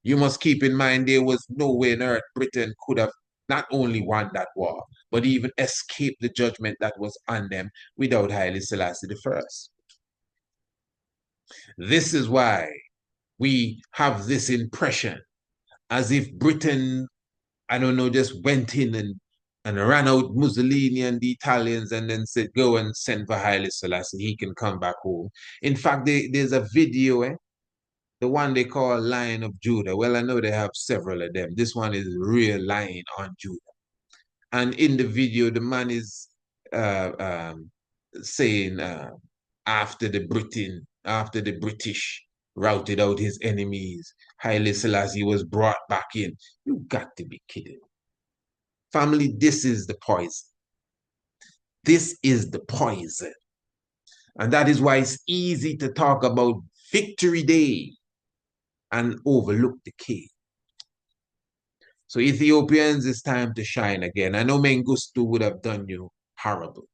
You must keep in mind there was no way on earth Britain could have not only won that war, but even escaped the judgment that was on them without Haile Selassie the First. This is why we have this impression as if Britain, I don't know, just went in and ran out Mussolini and the Italians and then said, go and send for Haile Selassie, he can come back home. In fact, there's a video, the one they call Lion of Judah. Well, I know they have several of them. This one is real Lion on Judah. And in the video, the man is saying, after the Britain after the British routed out his enemies. Haile Selassie was brought back in. You got to be kidding. Family, this is the poison. This is the poison. And that is why it's easy to talk about Victory Day and overlook the king. So Ethiopians, it's time to shine again. I know Mengistu would have done you horrible.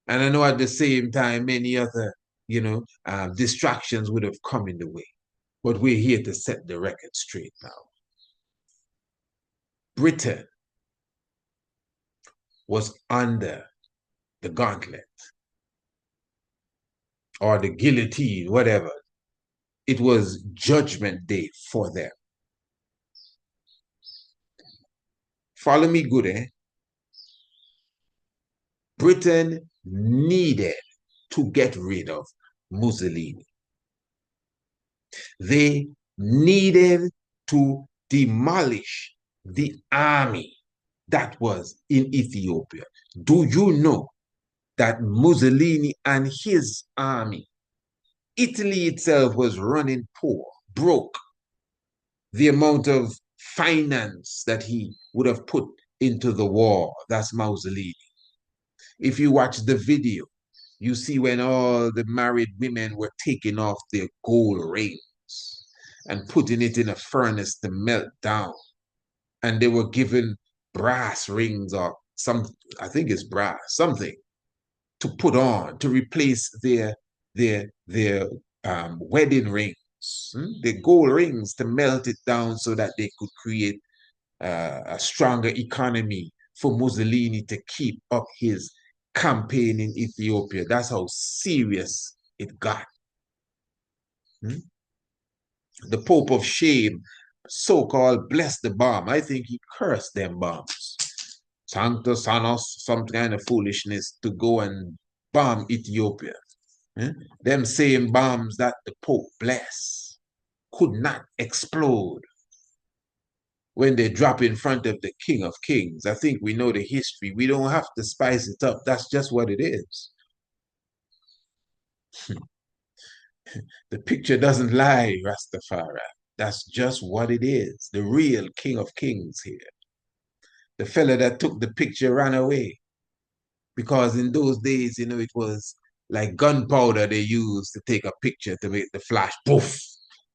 And I know at the same time, many other, distractions would have come in the way. But we're here to set the record straight now. Britain was under the gauntlet or the guillotine, whatever. It was judgment day for them. Follow me good, eh? Britain needed to get rid of Mussolini. They needed to demolish the army that was in Ethiopia. Do you know that Mussolini and his army, Italy itself was running poor, broke? The amount of finance that he would have put into the war, that's Mussolini. If you watch the video, you see when all the married women were taking off their gold rings and putting it in a furnace to melt down. And they were given brass rings or some, I think it's brass, something to put on to replace their wedding rings, the gold rings, to melt it down so that they could create a stronger economy for Mussolini to keep up his campaign in Ethiopia. That's how serious it got. The Pope of Shame, so-called, blessed the bomb. I think he cursed them bombs. Sancta Sanos, some kind of foolishness to go and bomb Ethiopia. Them same bombs that the Pope blessed could not explode when they drop in front of the King of Kings. I think we know the history. We don't have to spice it up. That's just what it is. The picture doesn't lie, Rastafari. That's just what it is. The real King of Kings here. The fella that took the picture ran away. Because in those days, it was like gunpowder they used to take a picture to make the flash. Poof!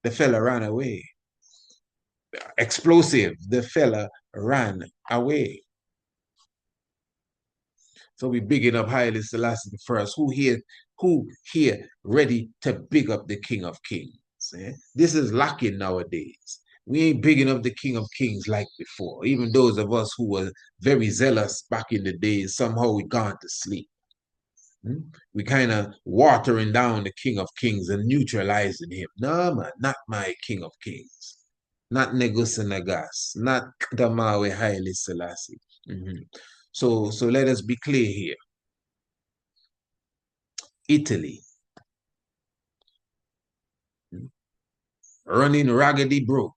The fella ran away. Explosive. The fella ran away. So we bigging up Haile Selassie first. Who here ready to big up the King of Kings? Eh? This is lacking nowadays. We ain't bigging up the King of Kings like before. Even those of us who were very zealous back in the days, somehow we gone to sleep. We kind of watering down the King of Kings and neutralizing him. No, man, not my King of Kings. Not Negus Nagas. Not Damawe Haile Selassie. So let us be clear here. Italy, running raggedy broke,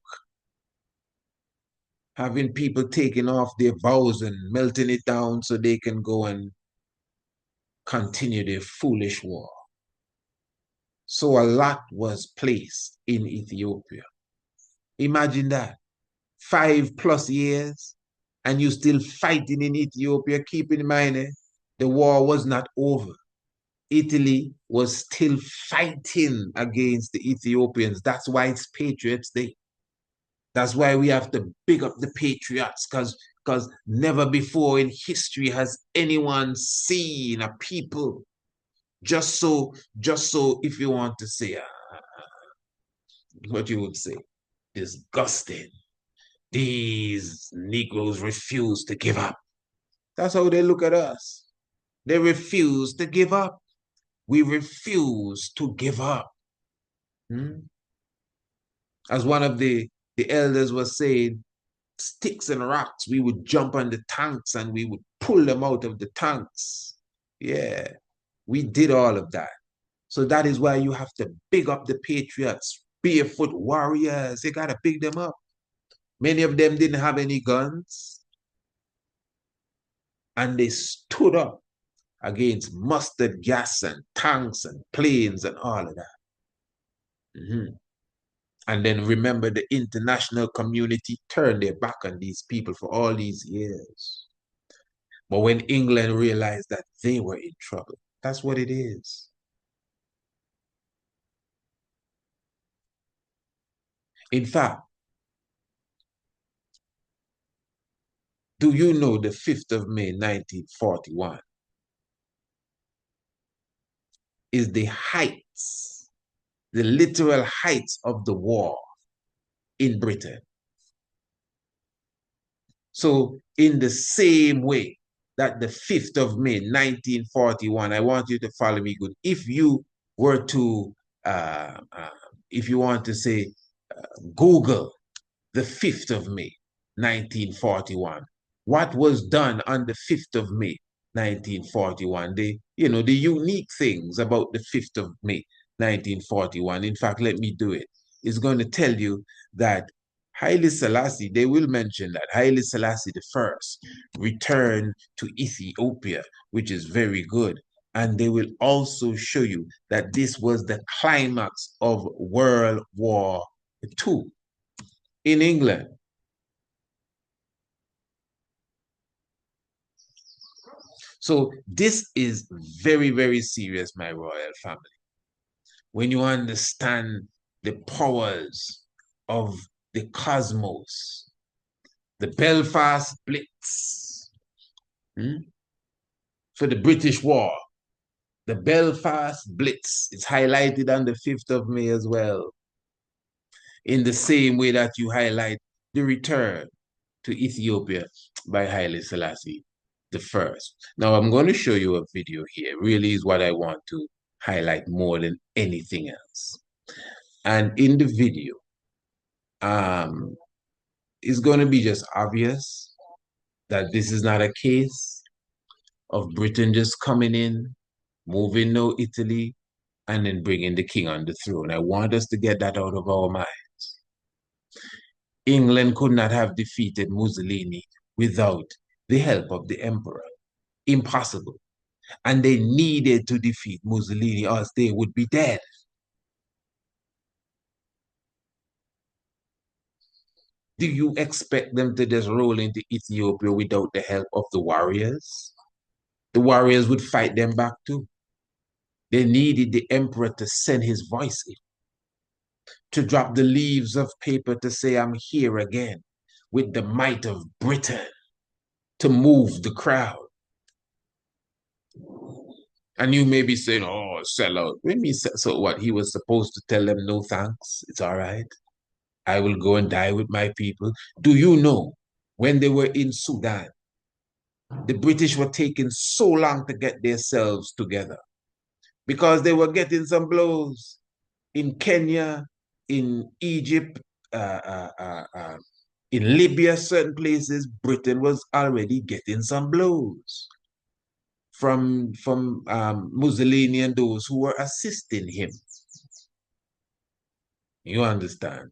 having people taking off their vows and melting it down so they can go and continue their foolish war. So a lot was placed in Ethiopia. Imagine that. 5+ years and you still fighting in Ethiopia. Keep in mind, the war was not over. Italy was still fighting against the Ethiopians. That's why it's Patriots Day. That's why we have to big up the patriots, because never before in history has anyone seen a people just so if you want to say what you would say, disgusting. These Negroes refuse to give up. That's how they look at us. They refuse to give up. We refuse to give up. As one of the elders was saying, sticks and rocks, we would jump on the tanks and we would pull them out of the tanks. Yeah, we did all of that. So that is why you have to big up the patriots, barefoot warriors. You got to big them up. Many of them didn't have any guns. And they stood up against mustard gas and tanks and planes and all of that. Mhm. And then remember, the international community turned their back on these people for all these years. But when England realized that they were in trouble, that's what it is. In fact, do you know the 5th of May, 1941, is the heights, the literal heights of the war in Britain? So, in the same way that the 5th of May, 1941, I want you to follow me good. If you were to, if you want to say, Google the 5th of May, 1941. What was done on the 5th of May, 1941? The unique things about the 5th of May, 1941. In fact, let me do it. It's going to tell you that Haile Selassie, they will mention that Haile Selassie the first returned to Ethiopia, which is very good. And they will also show you that this was the climax of World War II in England. So this is very, very serious, my royal family. When you understand the powers of the cosmos, the Belfast Blitz, for the British War, the Belfast Blitz is highlighted on the 5th of May as well, in the same way that you highlight the return to Ethiopia by Haile Selassie the first. Now I'm going to show you a video here. Really is what I want to highlight more than anything else. And in the video, it's going to be just obvious that this is not a case of Britain just coming in, moving no Italy, and then bringing the king on the throne. I want us to get that out of our minds. England could not have defeated Mussolini without the help of the emperor. Impossible. And they needed to defeat Mussolini, or else they would be dead. Do you expect them to just roll into Ethiopia without the help of the warriors? The warriors would fight them back too. They needed the emperor to send his voice in, to drop the leaves of paper to say, I'm here again with the might of Britain, to move the crowd. And you may be saying, oh, sell out. So what? He was supposed to tell them, no thanks, it's all right. I will go and die with my people. Do you know when they were in Sudan, the British were taking so long to get themselves together because they were getting some blows in Kenya, in Egypt, in Libya, certain places. Britain was already getting some blows from Mussolini and those who were assisting him. You understand?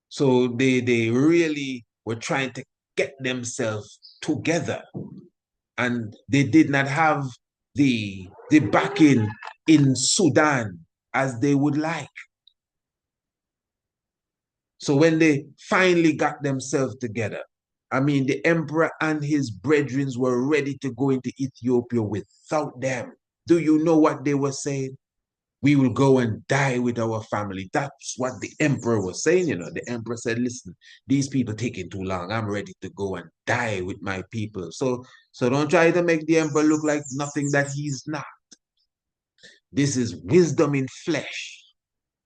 So they really were trying to get themselves together, and they did not have the backing in Sudan as they would like. So when they finally got themselves together, I mean, the emperor and his brethren were ready to go into Ethiopia without them. Do you know what they were saying? We will go and die with our family. That's what the emperor was saying. The emperor said, listen, these people taking too long. I'm ready to go and die with my people. So don't try to make the emperor look like nothing that he's not. This is wisdom in flesh.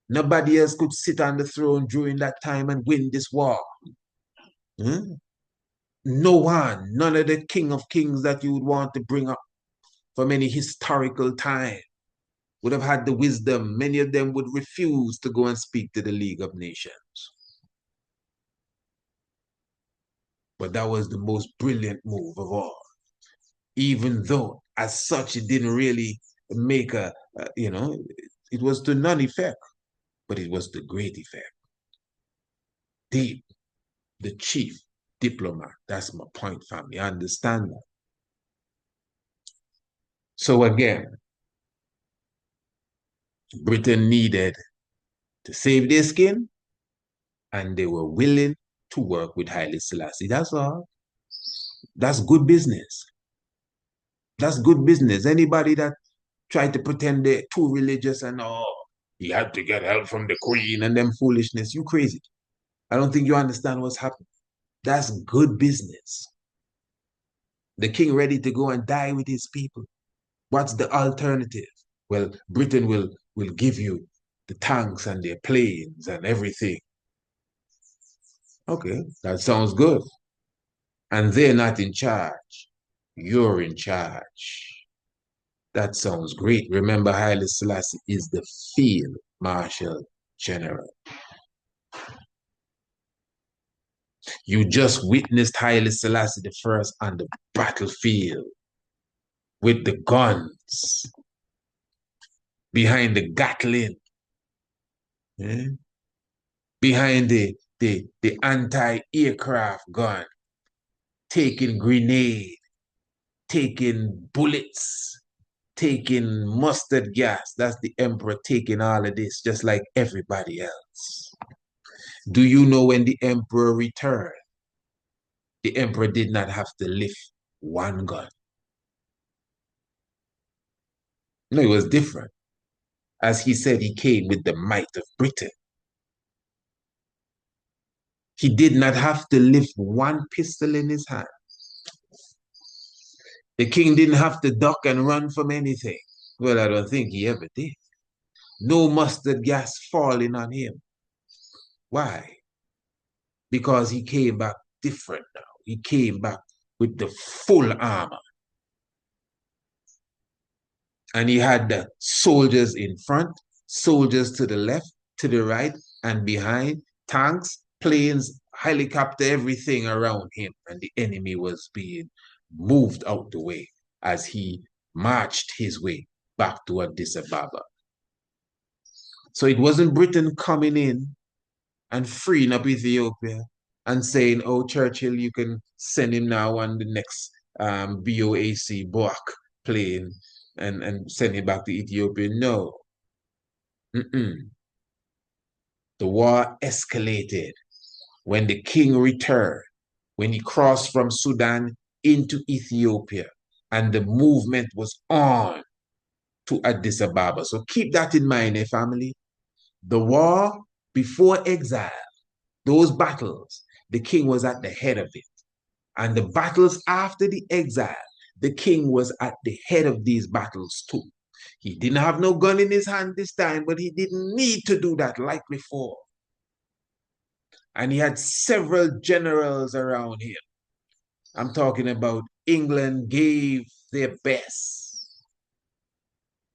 Nobody else could sit on the throne during that time and win this war. No one, none of the king of kings that you would want to bring up from any historical time would have had the wisdom. Many of them would refuse to go and speak to the League of Nations. But that was the most brilliant move of all. Even though, as such, it didn't really make it was to none effect, but it was to great effect. Deep, the chief diplomat. That's my point, family. I understand that. So again, Britain needed to save their skin, and they were willing to work with Haile Selassie. That's all. That's good business. That's good business. Anybody that tried to pretend they're too religious and he had to get help from the queen and them foolishness, you crazy. I don't think you understand what's happening. That's good business. The king ready to go and die with his people. What's the alternative? Well, Britain will give you the tanks and their planes and everything. Okay, that sounds good. And they're not in charge. You're in charge. That sounds great. Remember, Haile Selassie is the field marshal general. You just witnessed Haile Selassie the first on the battlefield with the guns behind the Gatling, behind the anti-aircraft gun, taking grenade, taking bullets, taking mustard gas. That's the emperor taking all of this, just like everybody else. Do you know when the emperor returned? The emperor did not have to lift one gun. No, it was different. As he said, he came with the might of Britain. He did not have to lift one pistol in his hand. The king didn't have to duck and run from anything. Well, I don't think he ever did. No mustard gas falling on him. Why? Because he came back different now. He came back with the full armor. And he had the soldiers in front, soldiers to the left, to the right, and behind, tanks, planes, helicopter, everything around him. And the enemy was being moved out the way as he marched his way back to Addis Ababa. So it wasn't Britain coming in and freeing up Ethiopia and saying, oh, Churchill, you can send him now on the next BOAC Boak plane and send him back to Ethiopia. No. The war escalated when the king returned, when he crossed from Sudan into Ethiopia, and the movement was on to Addis Ababa. So keep that in mind, family. The war before exile, those battles, the king was at the head of it. And the battles after the exile, the king was at the head of these battles too. He didn't have no gun in his hand this time, but he didn't need to do that like before. And he had several generals around him. I'm talking about England gave their best.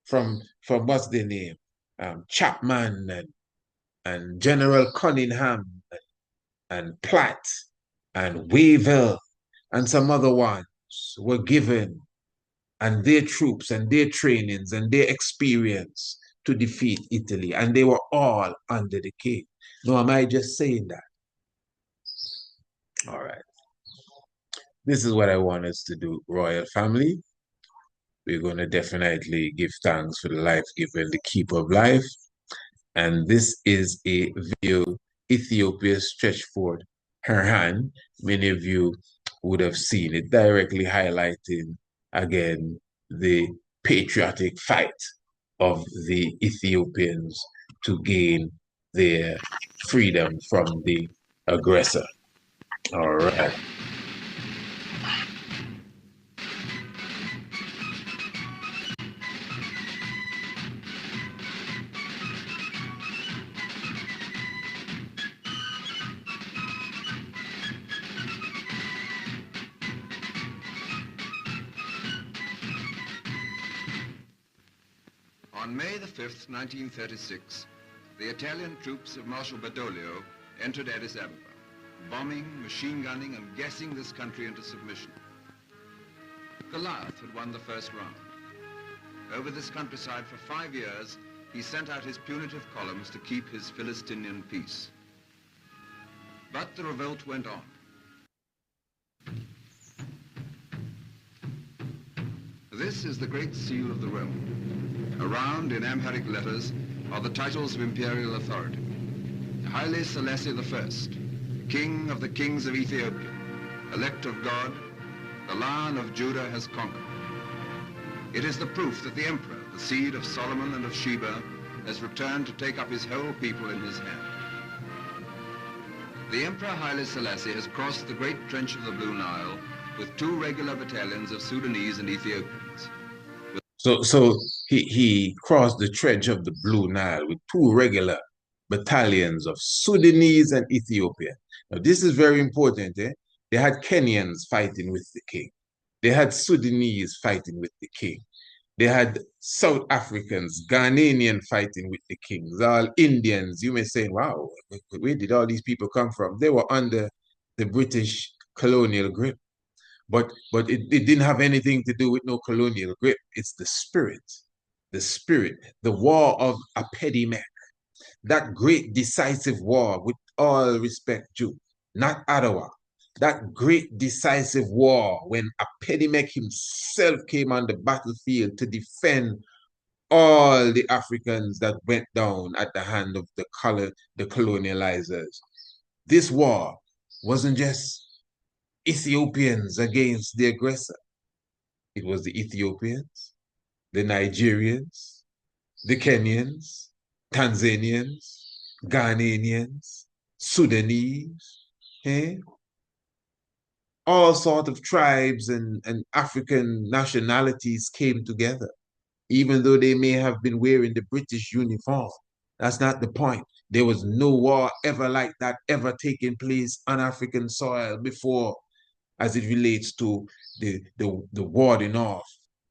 From what's their name? Chapman and General Cunningham and Platt and Wavell and some other ones were given, and their troops and their trainings and their experience to defeat Italy, and they were all under the king. No, am I just saying that? All right. This is what I want us to do, royal family. We're going to definitely give thanks for the life given, the keeper of life. And this is a video, Ethiopia stretched forth her hand. Many of you would have seen it, directly highlighting, again, the patriotic fight of the Ethiopians to gain their freedom from the aggressor. All right. On May the 5th, 1936, the Italian troops of Marshal Badoglio entered Addis Ababa, bombing, machine gunning, and gassing this country into submission. Goliath had won the first round. Over this countryside for 5 years, he sent out his punitive columns to keep his Philistinian peace. But the revolt went on. This is the Great Seal of the realm. Around in Amharic letters, are the titles of imperial authority. Haile Selassie I, King of the kings of Ethiopia, elect of God, the Lion of Judah has conquered. It is the proof that the emperor, the seed of Solomon and of Sheba, has returned to take up his whole people in his hand. The Emperor Haile Selassie has crossed the great trench of the Blue Nile with 2 regular battalions of Sudanese and Ethiopians. So he crossed the trench of the Blue Nile with 2 regular battalions of Sudanese and Ethiopian. Now this is very important. They had Kenyans fighting with the king. They had Sudanese fighting with the king. They had South Africans, Ghanaian fighting with the kings, all Indians. You may say, wow, where did all these people come from? They were under the British colonial grip. But it didn't have anything to do with no colonial grip. It's the spirit, the war of Kidemi, that great decisive war, with all respect due, not Ottawa, that great decisive war when Kidemi himself came on the battlefield to defend all the Africans that went down at the hand of the colonizers. This war wasn't just Ethiopians against the aggressor. It was the Ethiopians, the Nigerians, the Kenyans, Tanzanians, Ghanaians, Sudanese, all sorts of tribes and African nationalities came together, even though they may have been wearing the British uniform. That's not the point. There was no war ever like that ever taking place on African soil before, as it relates to the warding off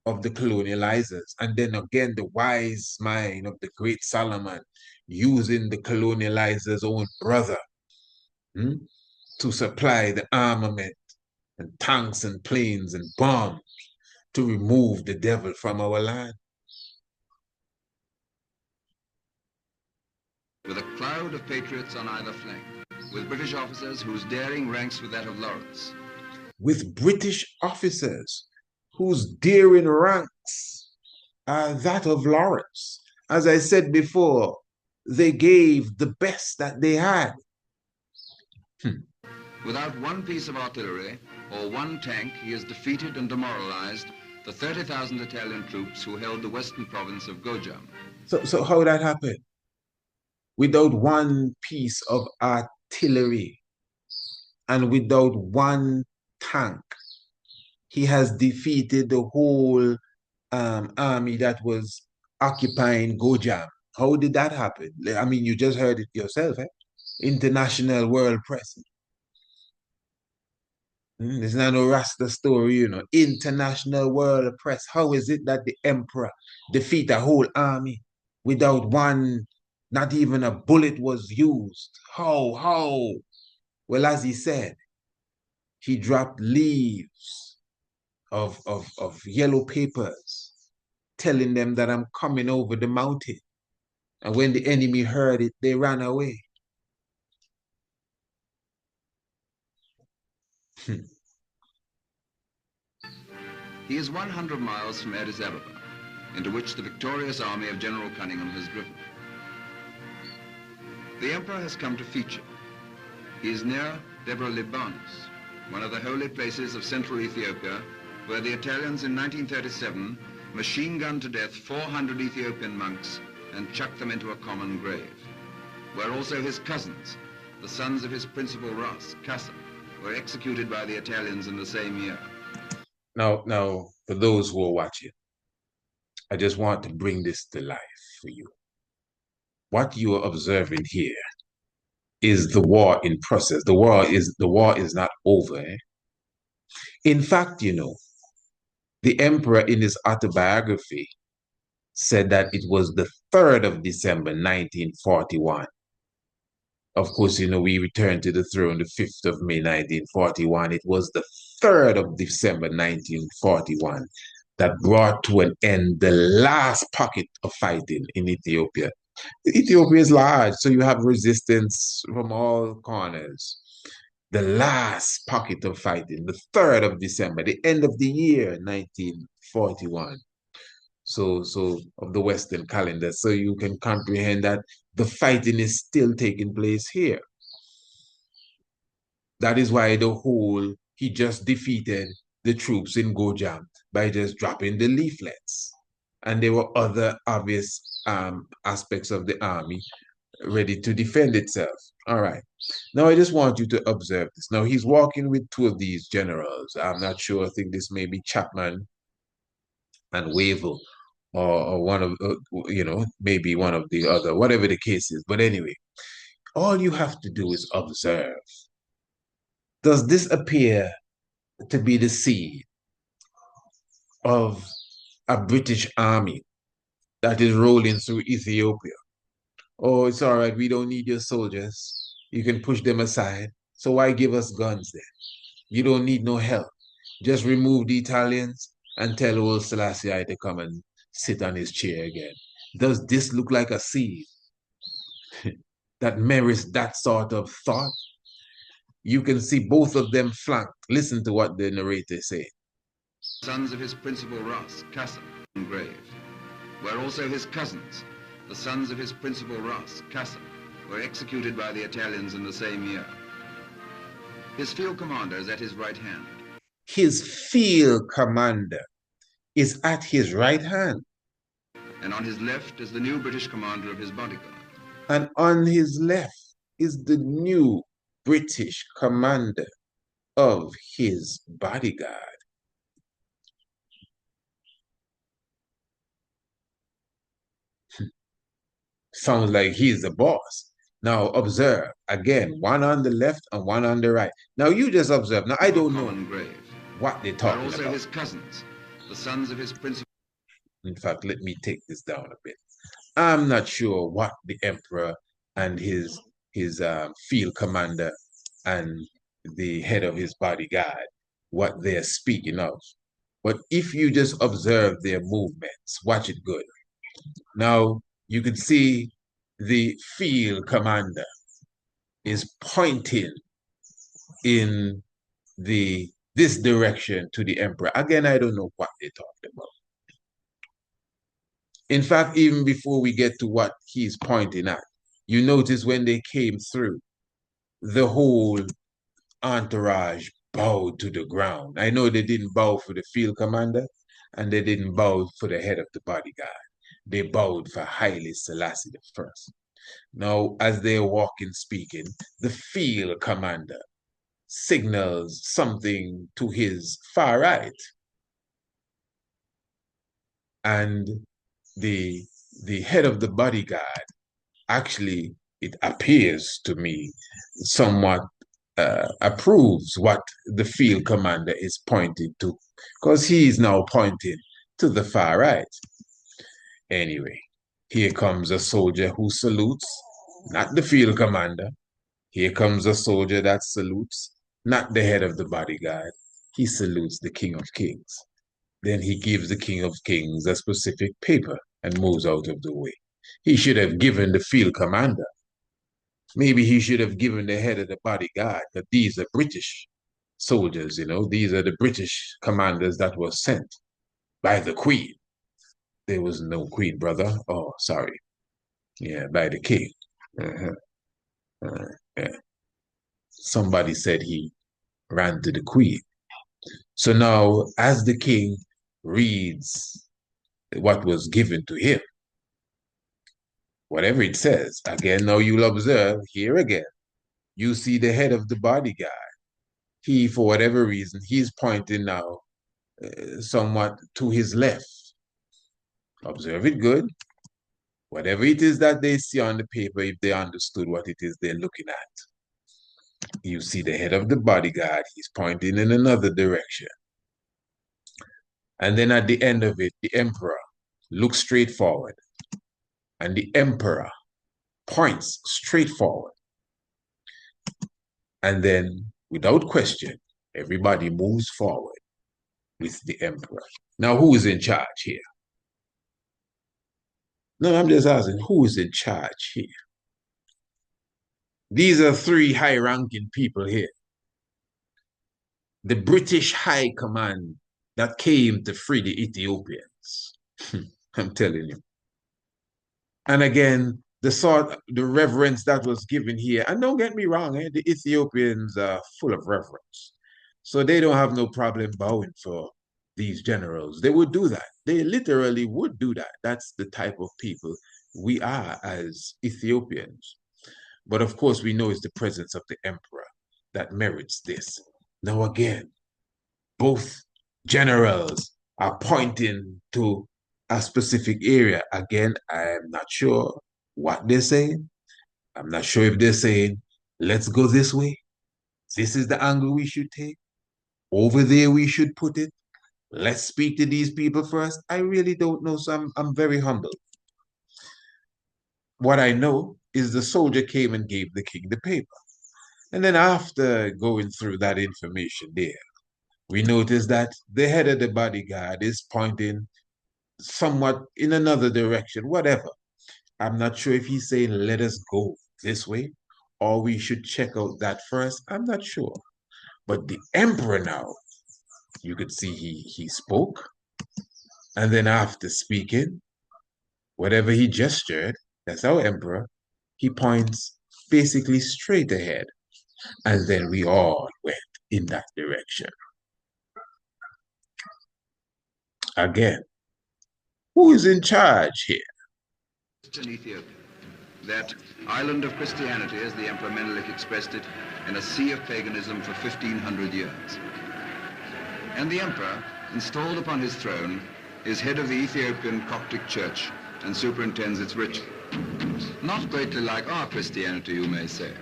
of the colonializers. And then again, the wise mind of the great Solomon using the colonializers' own brother to supply the armament and tanks and planes and bombs to remove the devil from our land. With a cloud of patriots on either flank, with British officers whose daring ranks with that of Lawrence. With British officers whose daring ranks are that of Lawrence. As I said before, they gave the best that they had. Without one piece of artillery or one tank, he has defeated and demoralized the 30,000 Italian troops who held the western province of Gojam. So how that happened? Without one piece of artillery and without one tank, he has defeated the whole army that was occupying Gojam. How did that happen? I mean, you just heard it yourself, International world press. It's not no Rasta story, you know. International world press. How is it that the emperor defeat a whole army without one, not even a bullet was used? How? Well, as he said, he dropped leaves of yellow papers telling them that I'm coming over the mountain. And when the enemy heard it, they ran away. He is 100 miles from Addis Ababa, into which the victorious army of General Cunningham has driven. The emperor has come to feature. He is near Debre Libanus, one of the holy places of central Ethiopia, where the Italians in 1937 machine-gunned to death 400 Ethiopian monks and chucked them into a common grave, where also his cousins, the sons of his principal Ras, Kassa, were executed by the Italians in the same year. Now, for those who are watching, I just want to bring this to life for you. What you are observing here is the war in process. The war is not over. In fact, you know, the emperor in his autobiography said that it was the 3rd of December, 1941. Of course, you know, we returned to the throne the 5th of May, 1941. It was the 3rd of December, 1941, that brought to an end the last pocket of fighting in Ethiopia. Ethiopia is large, so you have resistance from all corners. The last pocket of fighting, the 3rd of December, the end of the year, 1941. so of the Western calendar, so you can comprehend that the fighting is still taking place here. That is why he just defeated the troops in Gojam by just dropping the leaflets. And there were other obvious aspects of the army ready to defend itself. All right. Now I just want you to observe this. Now he's walking with two of these generals. I'm not sure. I think this may be Chapman and Wavell, or one of, maybe one of the other, whatever the case is. But anyway, all you have to do is observe. Does this appear to be the seed of a British army that is rolling through Ethiopia? Oh, it's all right. We don't need your soldiers. You can push them aside. So why give us guns then? You don't need no help. Just remove the Italians and tell old Selassie to come and sit on his chair again. Does this look like a seed that merits that sort of thought? You can see both of them flanked. Listen to what the narrator said. Sons of his principal Ras, Kassan, engraved, were also his cousins, the sons of his principal Ras, Kassan, were executed by the Italians in the same year. His field commander is at his right hand. His field commander is at his right hand. And on his left is the new British commander of his bodyguard. And on his left is the new British commander of his bodyguard. Sounds like he's the boss. Now observe, again, one on the left and one on the right. Now you just observe. Now I don't know what they're talking about. Also his cousins, the sons of his principal. In fact, let me take this down a bit. I'm not sure what the emperor and his field commander and the head of his bodyguard, what they're speaking of. But if you just observe their movements, watch it good. Now, you can see the field commander is pointing in this direction to the emperor. Again, I don't know what they're talking about. In fact, even before we get to what he's pointing at, you notice when they came through, the whole entourage bowed to the ground. I know they didn't bow for the field commander, and they didn't bow for the head of the bodyguard. They bowed for Haile Selassie the first. Now, as they're walking, speaking, the field commander signals something to his far right. And the head of the bodyguard, actually, it appears to me, somewhat approves what the field commander is pointing to, because he is now pointing to the far right. Anyway, here comes a soldier who salutes, not the field commander. Here comes a soldier that salutes, not the head of the bodyguard. He salutes the King of Kings. Then he gives the King of Kings a specific paper and moves out of the way. He should have given the field commander. Maybe he should have given the head of the bodyguard, that these are British soldiers, these are the British commanders that were sent by the Queen. There was no Queen, brother. Oh, sorry. Yeah, by the King. Yeah. Somebody said he ran to the Queen. So now, as the King reads what was given to him, whatever it says, again, now you'll observe here again, you see the head of the bodyguard. He, for whatever reason, he's pointing now somewhat to his left. Observe it good. Whatever it is that they see on the paper, if they understood what it is they're looking at. You see the head of the bodyguard, he's pointing in another direction. And then at the end of it, the emperor looks straight forward. And the emperor points straight forward. And then, without question, everybody moves forward with the emperor. Now, who is in charge here? No, I'm just asking, who is in charge here? These are three high-ranking people here. The British High Command that came to free the Ethiopians. I'm telling you. And again, the reverence that was given here, and don't get me wrong, the Ethiopians are full of reverence. So they don't have no problem bowing for these generals. They would do that. They literally would do that. That's the type of people we are as Ethiopians. But of course, we know it's the presence of the emperor that merits this. Now, again, both generals are pointing to a specific area. Again, I'm not sure what they're saying. I'm not sure if they're saying, let's go this way. This is the angle we should take. Over there, we should put it. Let's speak to these people first. I really don't know. So I'm very humble. What I know is the soldier came and gave the king the paper. And then after going through that information there, we notice that the head of the bodyguard is pointing somewhat in another direction, whatever. I'm not sure if he's saying, let us go this way, or we should check out that first. I'm not sure. But the emperor now, you could see he spoke. And then after speaking, whatever he gestured, that's our emperor, he points basically straight ahead. And then we all went in that direction. Again, who is in charge here? In Ethiopia, that island of Christianity, as the Emperor Menelik expressed it, in a sea of paganism for 1,500 years. And the Emperor, installed upon his throne, is head of the Ethiopian Coptic Church and superintends its ritual. Not greatly like our Christianity, you may say.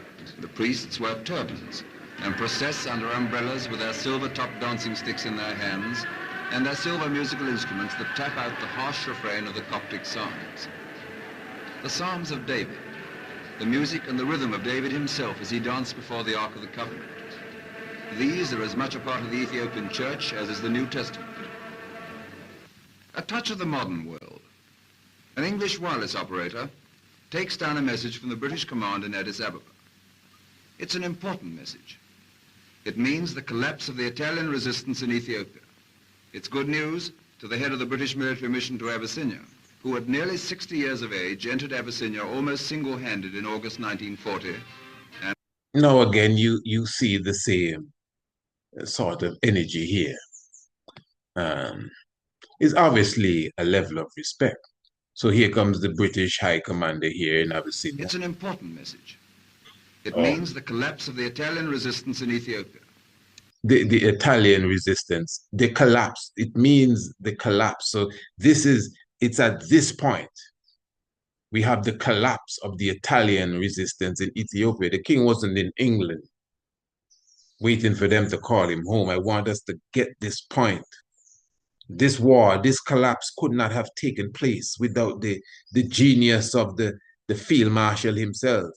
The priests wear turbans and process under umbrellas with their silver-topped dancing sticks in their hands and their silver musical instruments that tap out the harsh refrain of the Coptic Psalms. The Psalms of David, the music and the rhythm of David himself as he danced before the Ark of the Covenant. These are as much a part of the Ethiopian Church as is the New Testament. A touch of the modern world. An English wireless operator takes down a message from the British command in Addis Ababa. It's an important message. It means the collapse of the Italian resistance in Ethiopia. It's good news to the head of the British military mission to Abyssinia, who at nearly 60 years of age entered Abyssinia almost single-handed in August 1940. And now again, you see the same sort of energy here. It's obviously a level of respect. So here comes the British High Commander here in Abyssinia. It's an important message. It means the collapse of the Italian resistance in Ethiopia. The Italian resistance, the collapse, it means the collapse. So it's at this point, we have the collapse of the Italian resistance in Ethiopia. The king wasn't in England waiting for them to call him home. I want us to get this point. This war, this collapse could not have taken place without the genius of the field marshal himself.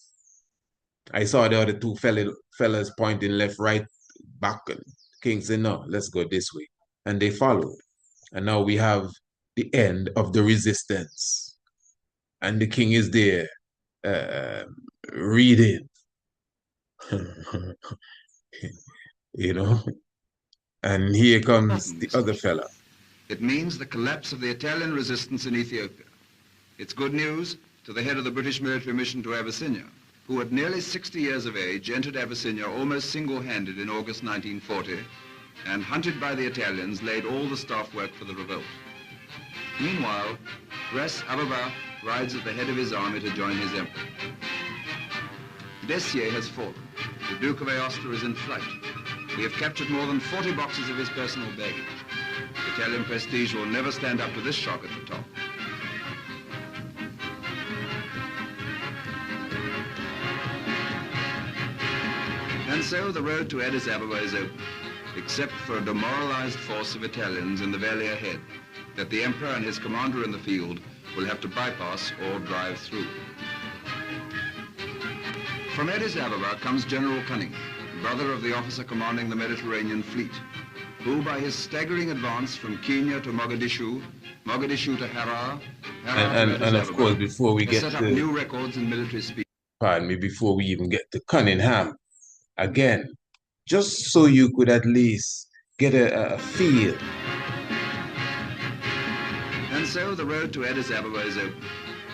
I saw the other two fellas pointing left, right, back. And the king said, no, let's go this way. And they followed. And now we have the end of the resistance. And the king is there reading. You know? And here comes the other fella. It means the collapse of the Italian resistance in Ethiopia. It's good news to the head of the British military mission to Abyssinia, who at nearly 60 years of age entered Abyssinia almost single-handed in August 1940, and hunted by the Italians laid all the staff work for the revolt. Meanwhile, Ras Ababa rides at the head of his army to join his emperor. Dessier has fallen. The Duke of Aosta is in flight. We have captured more than 40 boxes of his personal baggage. Italian prestige will never stand up to this shock at the top. And so the road to Addis Ababa is open, except for a demoralized force of Italians in the valley ahead that the emperor and his commander in the field will have to bypass or drive through. From Addis Ababa comes General Cunningham, brother of the officer commanding the Mediterranean fleet, who by his staggering advance from Kenya to Mogadishu, Mogadishu to Harar, and of course before we get set up to new records in military speed. Pardon me, before we even get to Cunningham, again, just so you could at least get a feel. And so the road to Addis Ababa is open,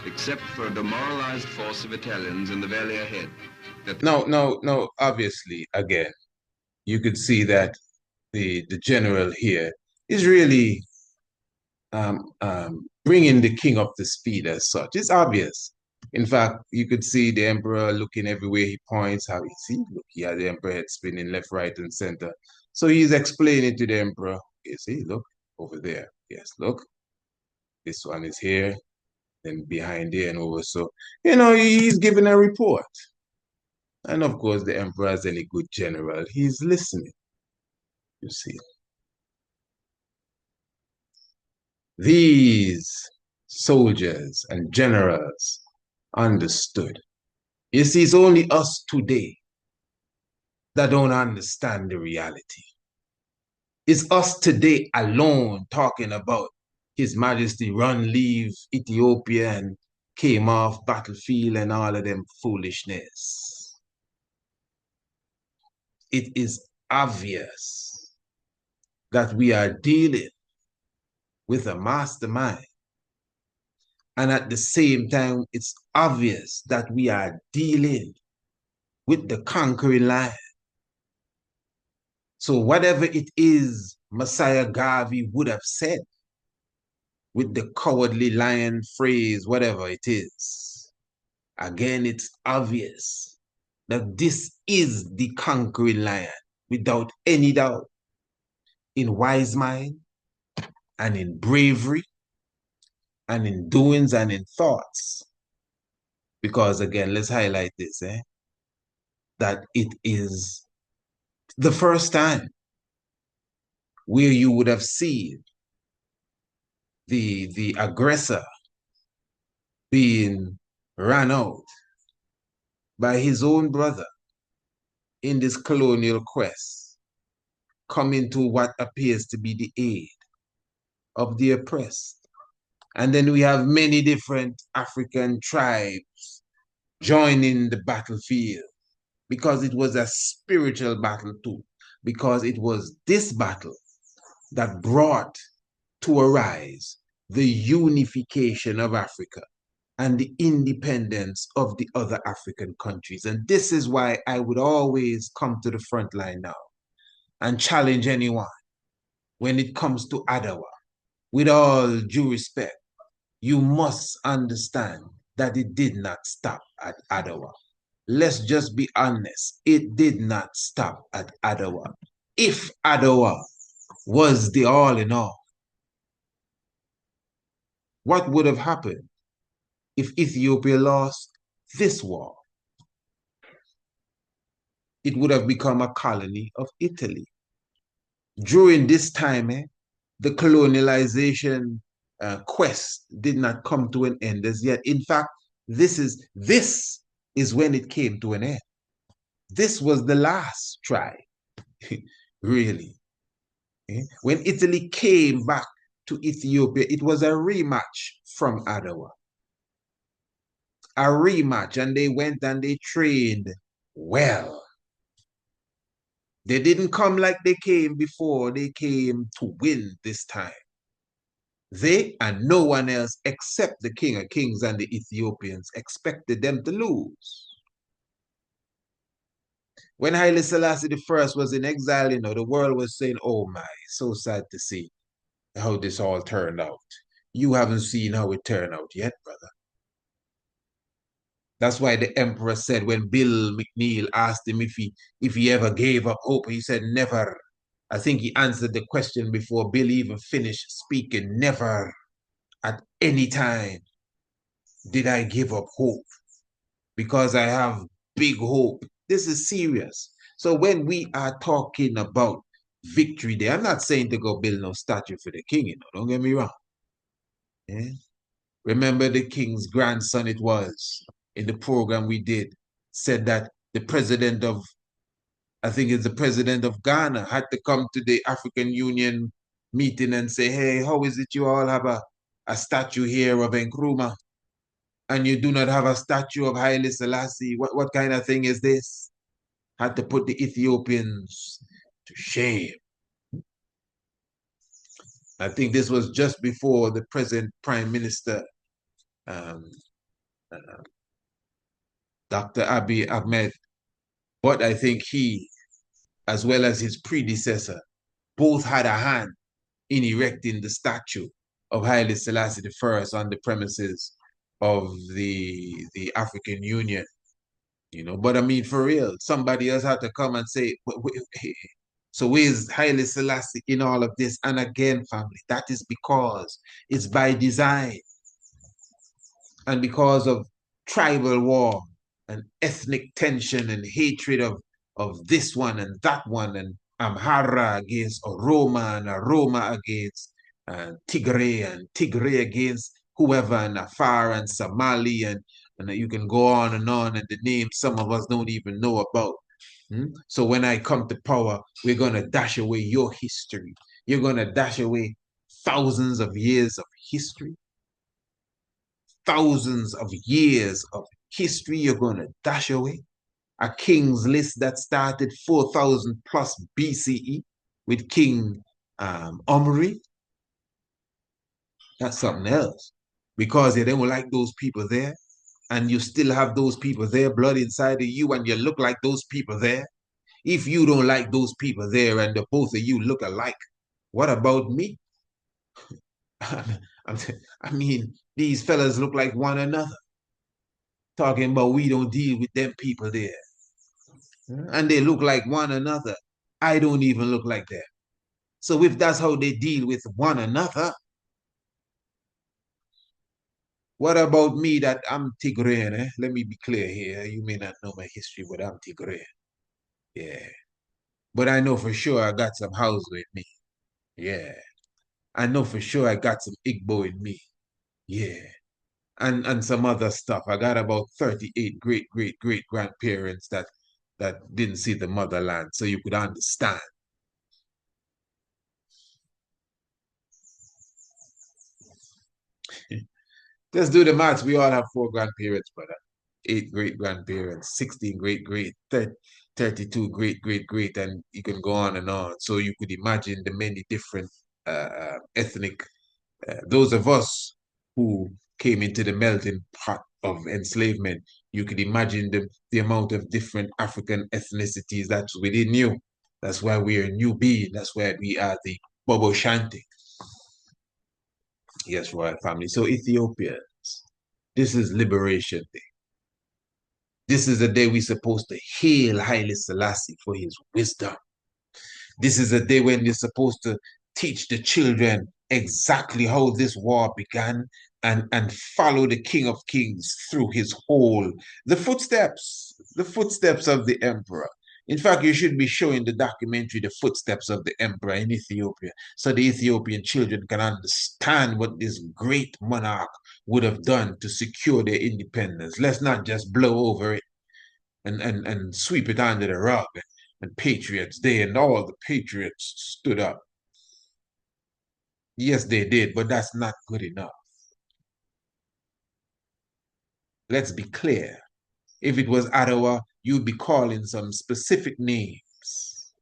except for a demoralized force of Italians in the valley ahead. No, obviously, again, you could see that the general here is really bringing the king up to speed as such. It's obvious. In fact, you could see the emperor looking everywhere he points. How he see, look, he had the emperor head spinning left, right, and center. So he's explaining to the emperor. You see, look over there. Yes, look, this one is here, then behind there and over. So he's giving a report. And of course, the emperor, as any good general, he's listening. You see. These soldiers and generals understood. You see, it's only us today that don't understand the reality. It's us today alone talking about His Majesty run, leave Ethiopia and came off battlefield and all of them foolishness. It is obvious that we are dealing with a mastermind. And at the same time, it's obvious that we are dealing with the conquering lion. So whatever it is Messiah Garvey would have said with the cowardly lion phrase, whatever it is, again, it's obvious that this is the conquering lion without any doubt, in wise mind and in bravery and in doings and in thoughts. Because again, let's highlight this, that it is the first time where you would have seen the aggressor being ran out by his own brother in this colonial quest, coming to what appears to be the aid of the oppressed. And then we have many different African tribes joining the battlefield because it was a spiritual battle too, because it was this battle that brought to arise the unification of Africa and the independence of the other African countries. And this is why I would always come to the front line now and challenge anyone when it comes to Adawa. With all due respect, you must understand that it did not stop at Adawa. Let's just be honest. It did not stop at Adawa. If Adawa was the all in all, what would have happened if Ethiopia lost this war? It would have become a colony of Italy. During this time, the colonialization quest did not come to an end as yet. In fact, this is when it came to an end. This was the last try, really. When Italy came back to Ethiopia, it was a rematch from Adawa. A rematch, and they went and they trained well. They didn't come like they came before. They came to win this time. They and no one else except the King of Kings and the Ethiopians expected them to lose. When Haile Selassie I was in exile, the world was saying, oh my, so sad to see how this all turned out. You haven't seen how it turned out yet, brother. That's why the emperor said when Bill McNeil asked him if he ever gave up hope, he said never. I think he answered the question before Bill even finished speaking. Never at any time did I give up hope, because I have big hope. This is serious. So when we are talking about victory day, I'm not saying to go build no statue for the king, don't get me wrong. Yeah? Remember the king's grandson, it was, in the program we did, said that the president of, I think it's the president of Ghana, had to come to the African Union meeting and say, hey, how is it you all have a statue here of Nkrumah and you do not have a statue of Haile Selassie? What kind of thing is this? Had to put the Ethiopians to shame. I think this was just before the present Prime Minister, um, Dr. Abiy Ahmed, but I think he, as well as his predecessor, both had a hand in erecting the statue of Haile Selassie I on the premises of the African Union. But I mean, for real, somebody else had to come and say, so where's Haile Selassie in all of this? And again, family, that is because it's by design and because of tribal war and ethnic tension and hatred of this one and that one, and Amhara against Oroma and Aroma against and Tigray against whoever, and Afar and Somali, and you can go on, and the names some of us don't even know about. So when I come to power, we're going to dash away your history. You're going to dash away thousands of years of history. Thousands of years of history you're going to dash away. A king's list that started 4,000 plus BCE with King Omri. That's something else. Because they don't like those people there, and you still have those people there, blood inside of you, and you look like those people there. If you don't like those people there and the both of you look alike, what about me? I mean, these fellas look like one another. Talking about we don't deal with them people there. And they look like one another. I don't even look like them. So if that's how they deal with one another, what about me that I'm Tigrayan? Let me be clear here. You may not know my history, but I'm Tigrayan. Yeah. But I know for sure I got some Hausa in me. Yeah. I know for sure I got some Igbo in me. Yeah. And some other stuff. I got about 38 great grandparents that didn't see the motherland, so you could understand. Just do the maths. We all have 4 grandparents, brother. 8 great grandparents, 16 great, 32 great, and you can go on and on. So you could imagine the many different ethnic, those of us who came into the melting pot of enslavement, you could imagine the amount of different African ethnicities that's within you. That's why we are a new being. That's why we are the Bobo Shanti. Yes, royal family. So Ethiopians, this is Liberation Day. This is the day we're supposed to hail Haile Selassie for his wisdom. This is a day when you're supposed to teach the children exactly how this war began, and follow the King of Kings through his whole, the footsteps of the emperor. In fact, you should be showing the documentary, The Footsteps of the Emperor in Ethiopia, so the Ethiopian children can understand what this great monarch would have done to secure their independence. Let's not just blow over it and sweep it under the rug. And Patriots Day, and all the patriots stood up. Yes, they did, but that's not good enough. Let's be clear. If it was Ottawa, you'd be calling some specific names.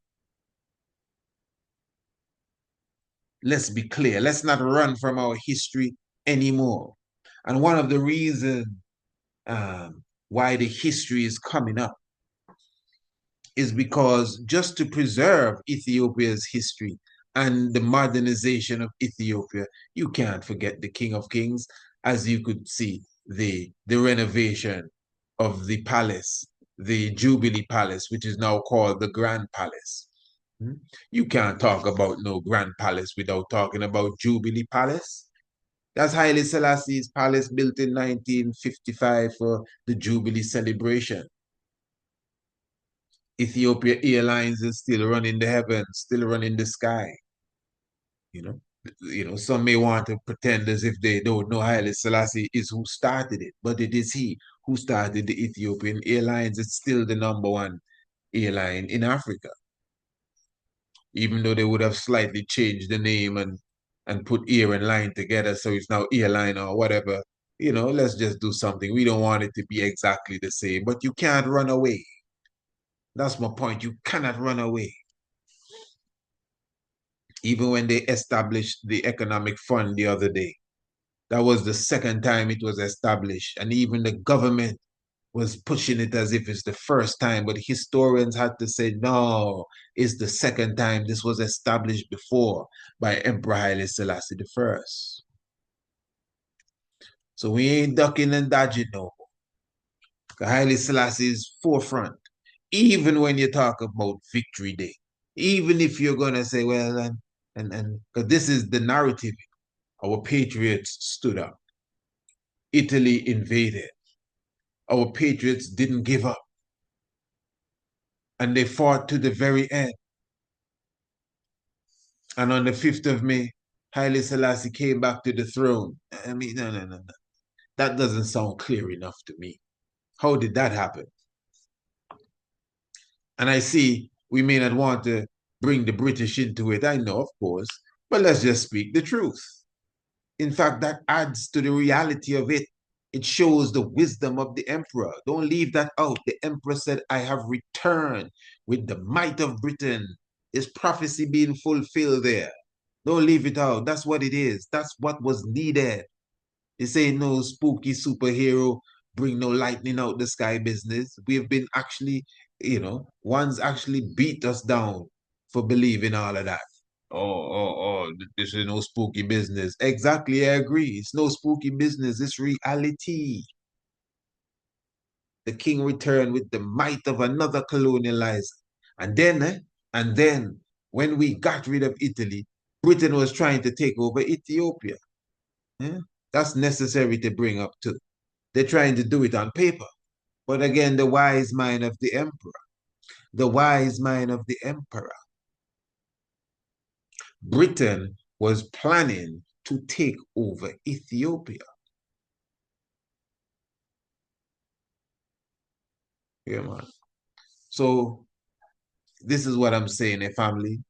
Let's be clear. Let's not run from our history anymore. And one of the reasons why the history is coming up is because just to preserve Ethiopia's history and the modernization of Ethiopia, you can't forget the King of Kings. As you could see, the renovation of the palace, the Jubilee Palace, which is now called the Grand Palace. You can't talk about no Grand Palace without talking about Jubilee Palace. That's Haile Selassie's palace, built in 1955 for the Jubilee celebration. Ethiopia Airlines is still running the heavens, still running the sky. Some may want to pretend as if they don't know Haile Selassie is who started it, but it is he who started the Ethiopian Airlines. It's still the #1 airline in Africa, even though they would have slightly changed the name and put air and line together, so it's now airline or whatever. Let's just do something. We don't want it to be exactly the same, but you can't run away. That's my point. You cannot run away. Even when they established the economic fund the other day, that was the second time it was established. And even the government was pushing it as if it's the first time. But historians had to say, no, it's the second time. This was established before by Emperor Haile Selassie I. So we ain't ducking and dodging no more. Haile Selassie is forefront. Even when you talk about Victory Day, even if you're gonna say, well, and because this is the narrative, our patriots stood up. Italy invaded. Our patriots didn't give up. And they fought to the very end. And on the 5th of May, Haile Selassie came back to the throne. I mean, no. That doesn't sound clear enough to me. How did that happen? And I see we may not want to bring the British into it. I know, of course, but let's just speak the truth. In fact, that adds to the reality of it. It shows the wisdom of the emperor. Don't leave that out. The emperor said, I have returned with the might of Britain. Is prophecy being fulfilled there? Don't leave it out. That's what it is. That's what was needed. This ain't no spooky superhero, bring no lightning out the sky business. We've been actually, one's actually beat us down for believing all of that. This is no spooky business. Exactly, I agree. It's no spooky business. It's reality. The king returned with the might of another colonializer. And then, when we got rid of Italy, Britain was trying to take over Ethiopia. Yeah? That's necessary to bring up too. They're trying to do it on paper. But again, the wise mind of the emperor. The wise mind of the emperor. Britain was planning to take over Ethiopia. Yeah, man. So this is what I'm saying, family.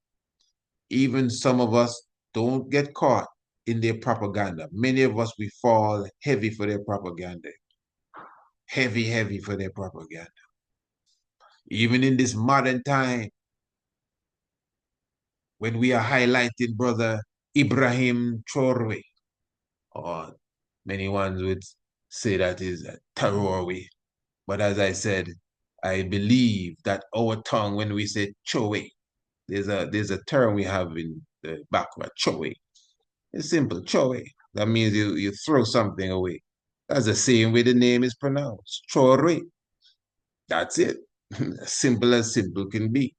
Even some of us don't get caught in their propaganda. Many of us, we fall heavy for their propaganda. Heavy for their propaganda. Even in this modern time, when we are highlighting brother Ibrahim Traoré, or many ones would say that is a Traoré. But as I said, I believe that our tongue, when we say Choe, there's a term we have in the Bakwa, Choe. It's simple, Choe. That means you throw something away. That's the same way the name is pronounced, Traoré. That's it. Simple as simple can be.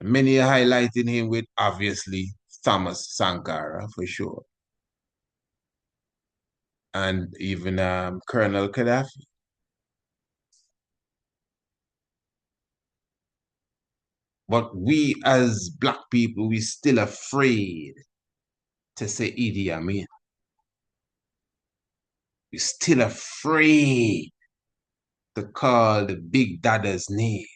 Many are highlighting him with, obviously, Thomas Sankara, for sure. And even Colonel Gaddafi. But we as black people, we still afraid to say Idi Amin. We're still afraid to call the big dada's name.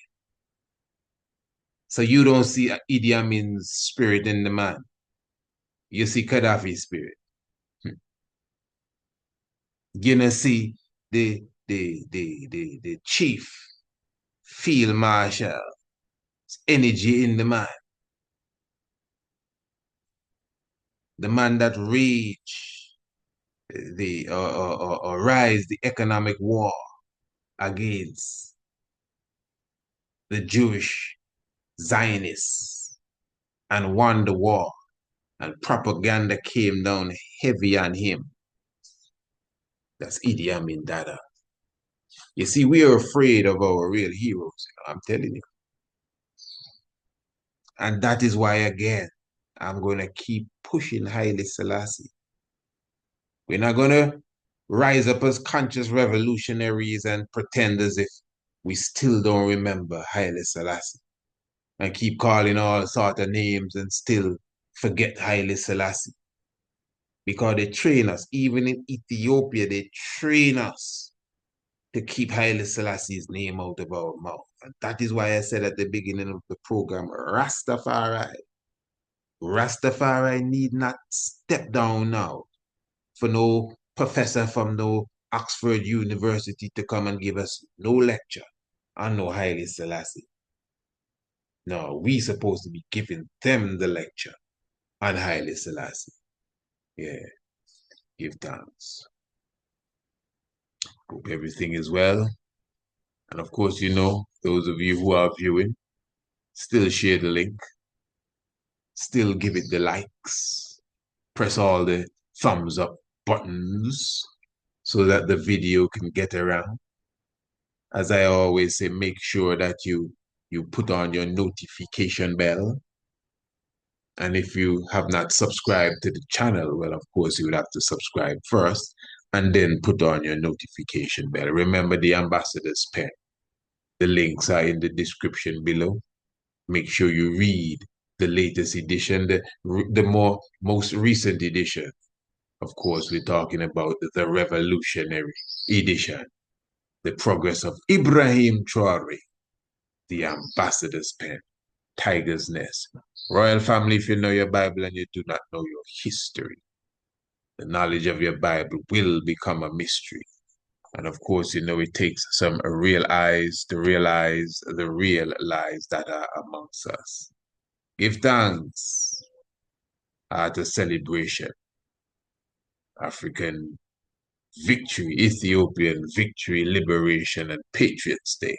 So you don't see Idi Amin's spirit in the man. You see Gaddafi's spirit. You're gonna see the chief field marshal energy in the man. The man that reached or rise the economic war against the Jewish Zionists and won the war, and propaganda came down heavy on him. That's Idi Amin Dada. You see, we are afraid of our real heroes, I'm telling you. And that is why, again, I'm going to keep pushing Haile Selassie. We're not going to rise up as conscious revolutionaries and pretend as if we still don't remember Haile Selassie and keep calling all sort of names and still forget Haile Selassie. Because they train us, even in Ethiopia, they train us to keep Haile Selassie's name out of our mouth. And that is why I said at the beginning of the program, Rastafari. Rastafari need not step down now for no professor from no Oxford University to come and give us no lecture on no Haile Selassie. No, we supposed to be giving them the lecture on Haile Selassie. Yeah, give thanks. Hope everything is well. And of course, those of you who are viewing, still share the link, still give it the likes, press all the thumbs up buttons so that the video can get around. As I always say, make sure that you put on your notification bell. And if you have not subscribed to the channel, well, of course, you would have to subscribe first and then put on your notification bell. Remember the ambassador's pen. The links are in the description below. Make sure you read the latest edition, the most recent edition. Of course, we're talking about the revolutionary edition, the progress of Ibrahim Traore, the ambassador's pen, Tiger's Nest. Royal family, if you know your Bible and you do not know your history, the knowledge of your Bible will become a mystery. And of course, it takes some real eyes to realize the real lies that are amongst us. Give thanks at a celebration. African victory, Ethiopian victory, liberation, and Patriots Day.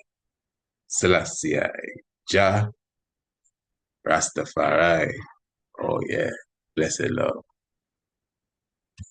Selassie, Jah, Rastafari. Oh yeah, blessed love.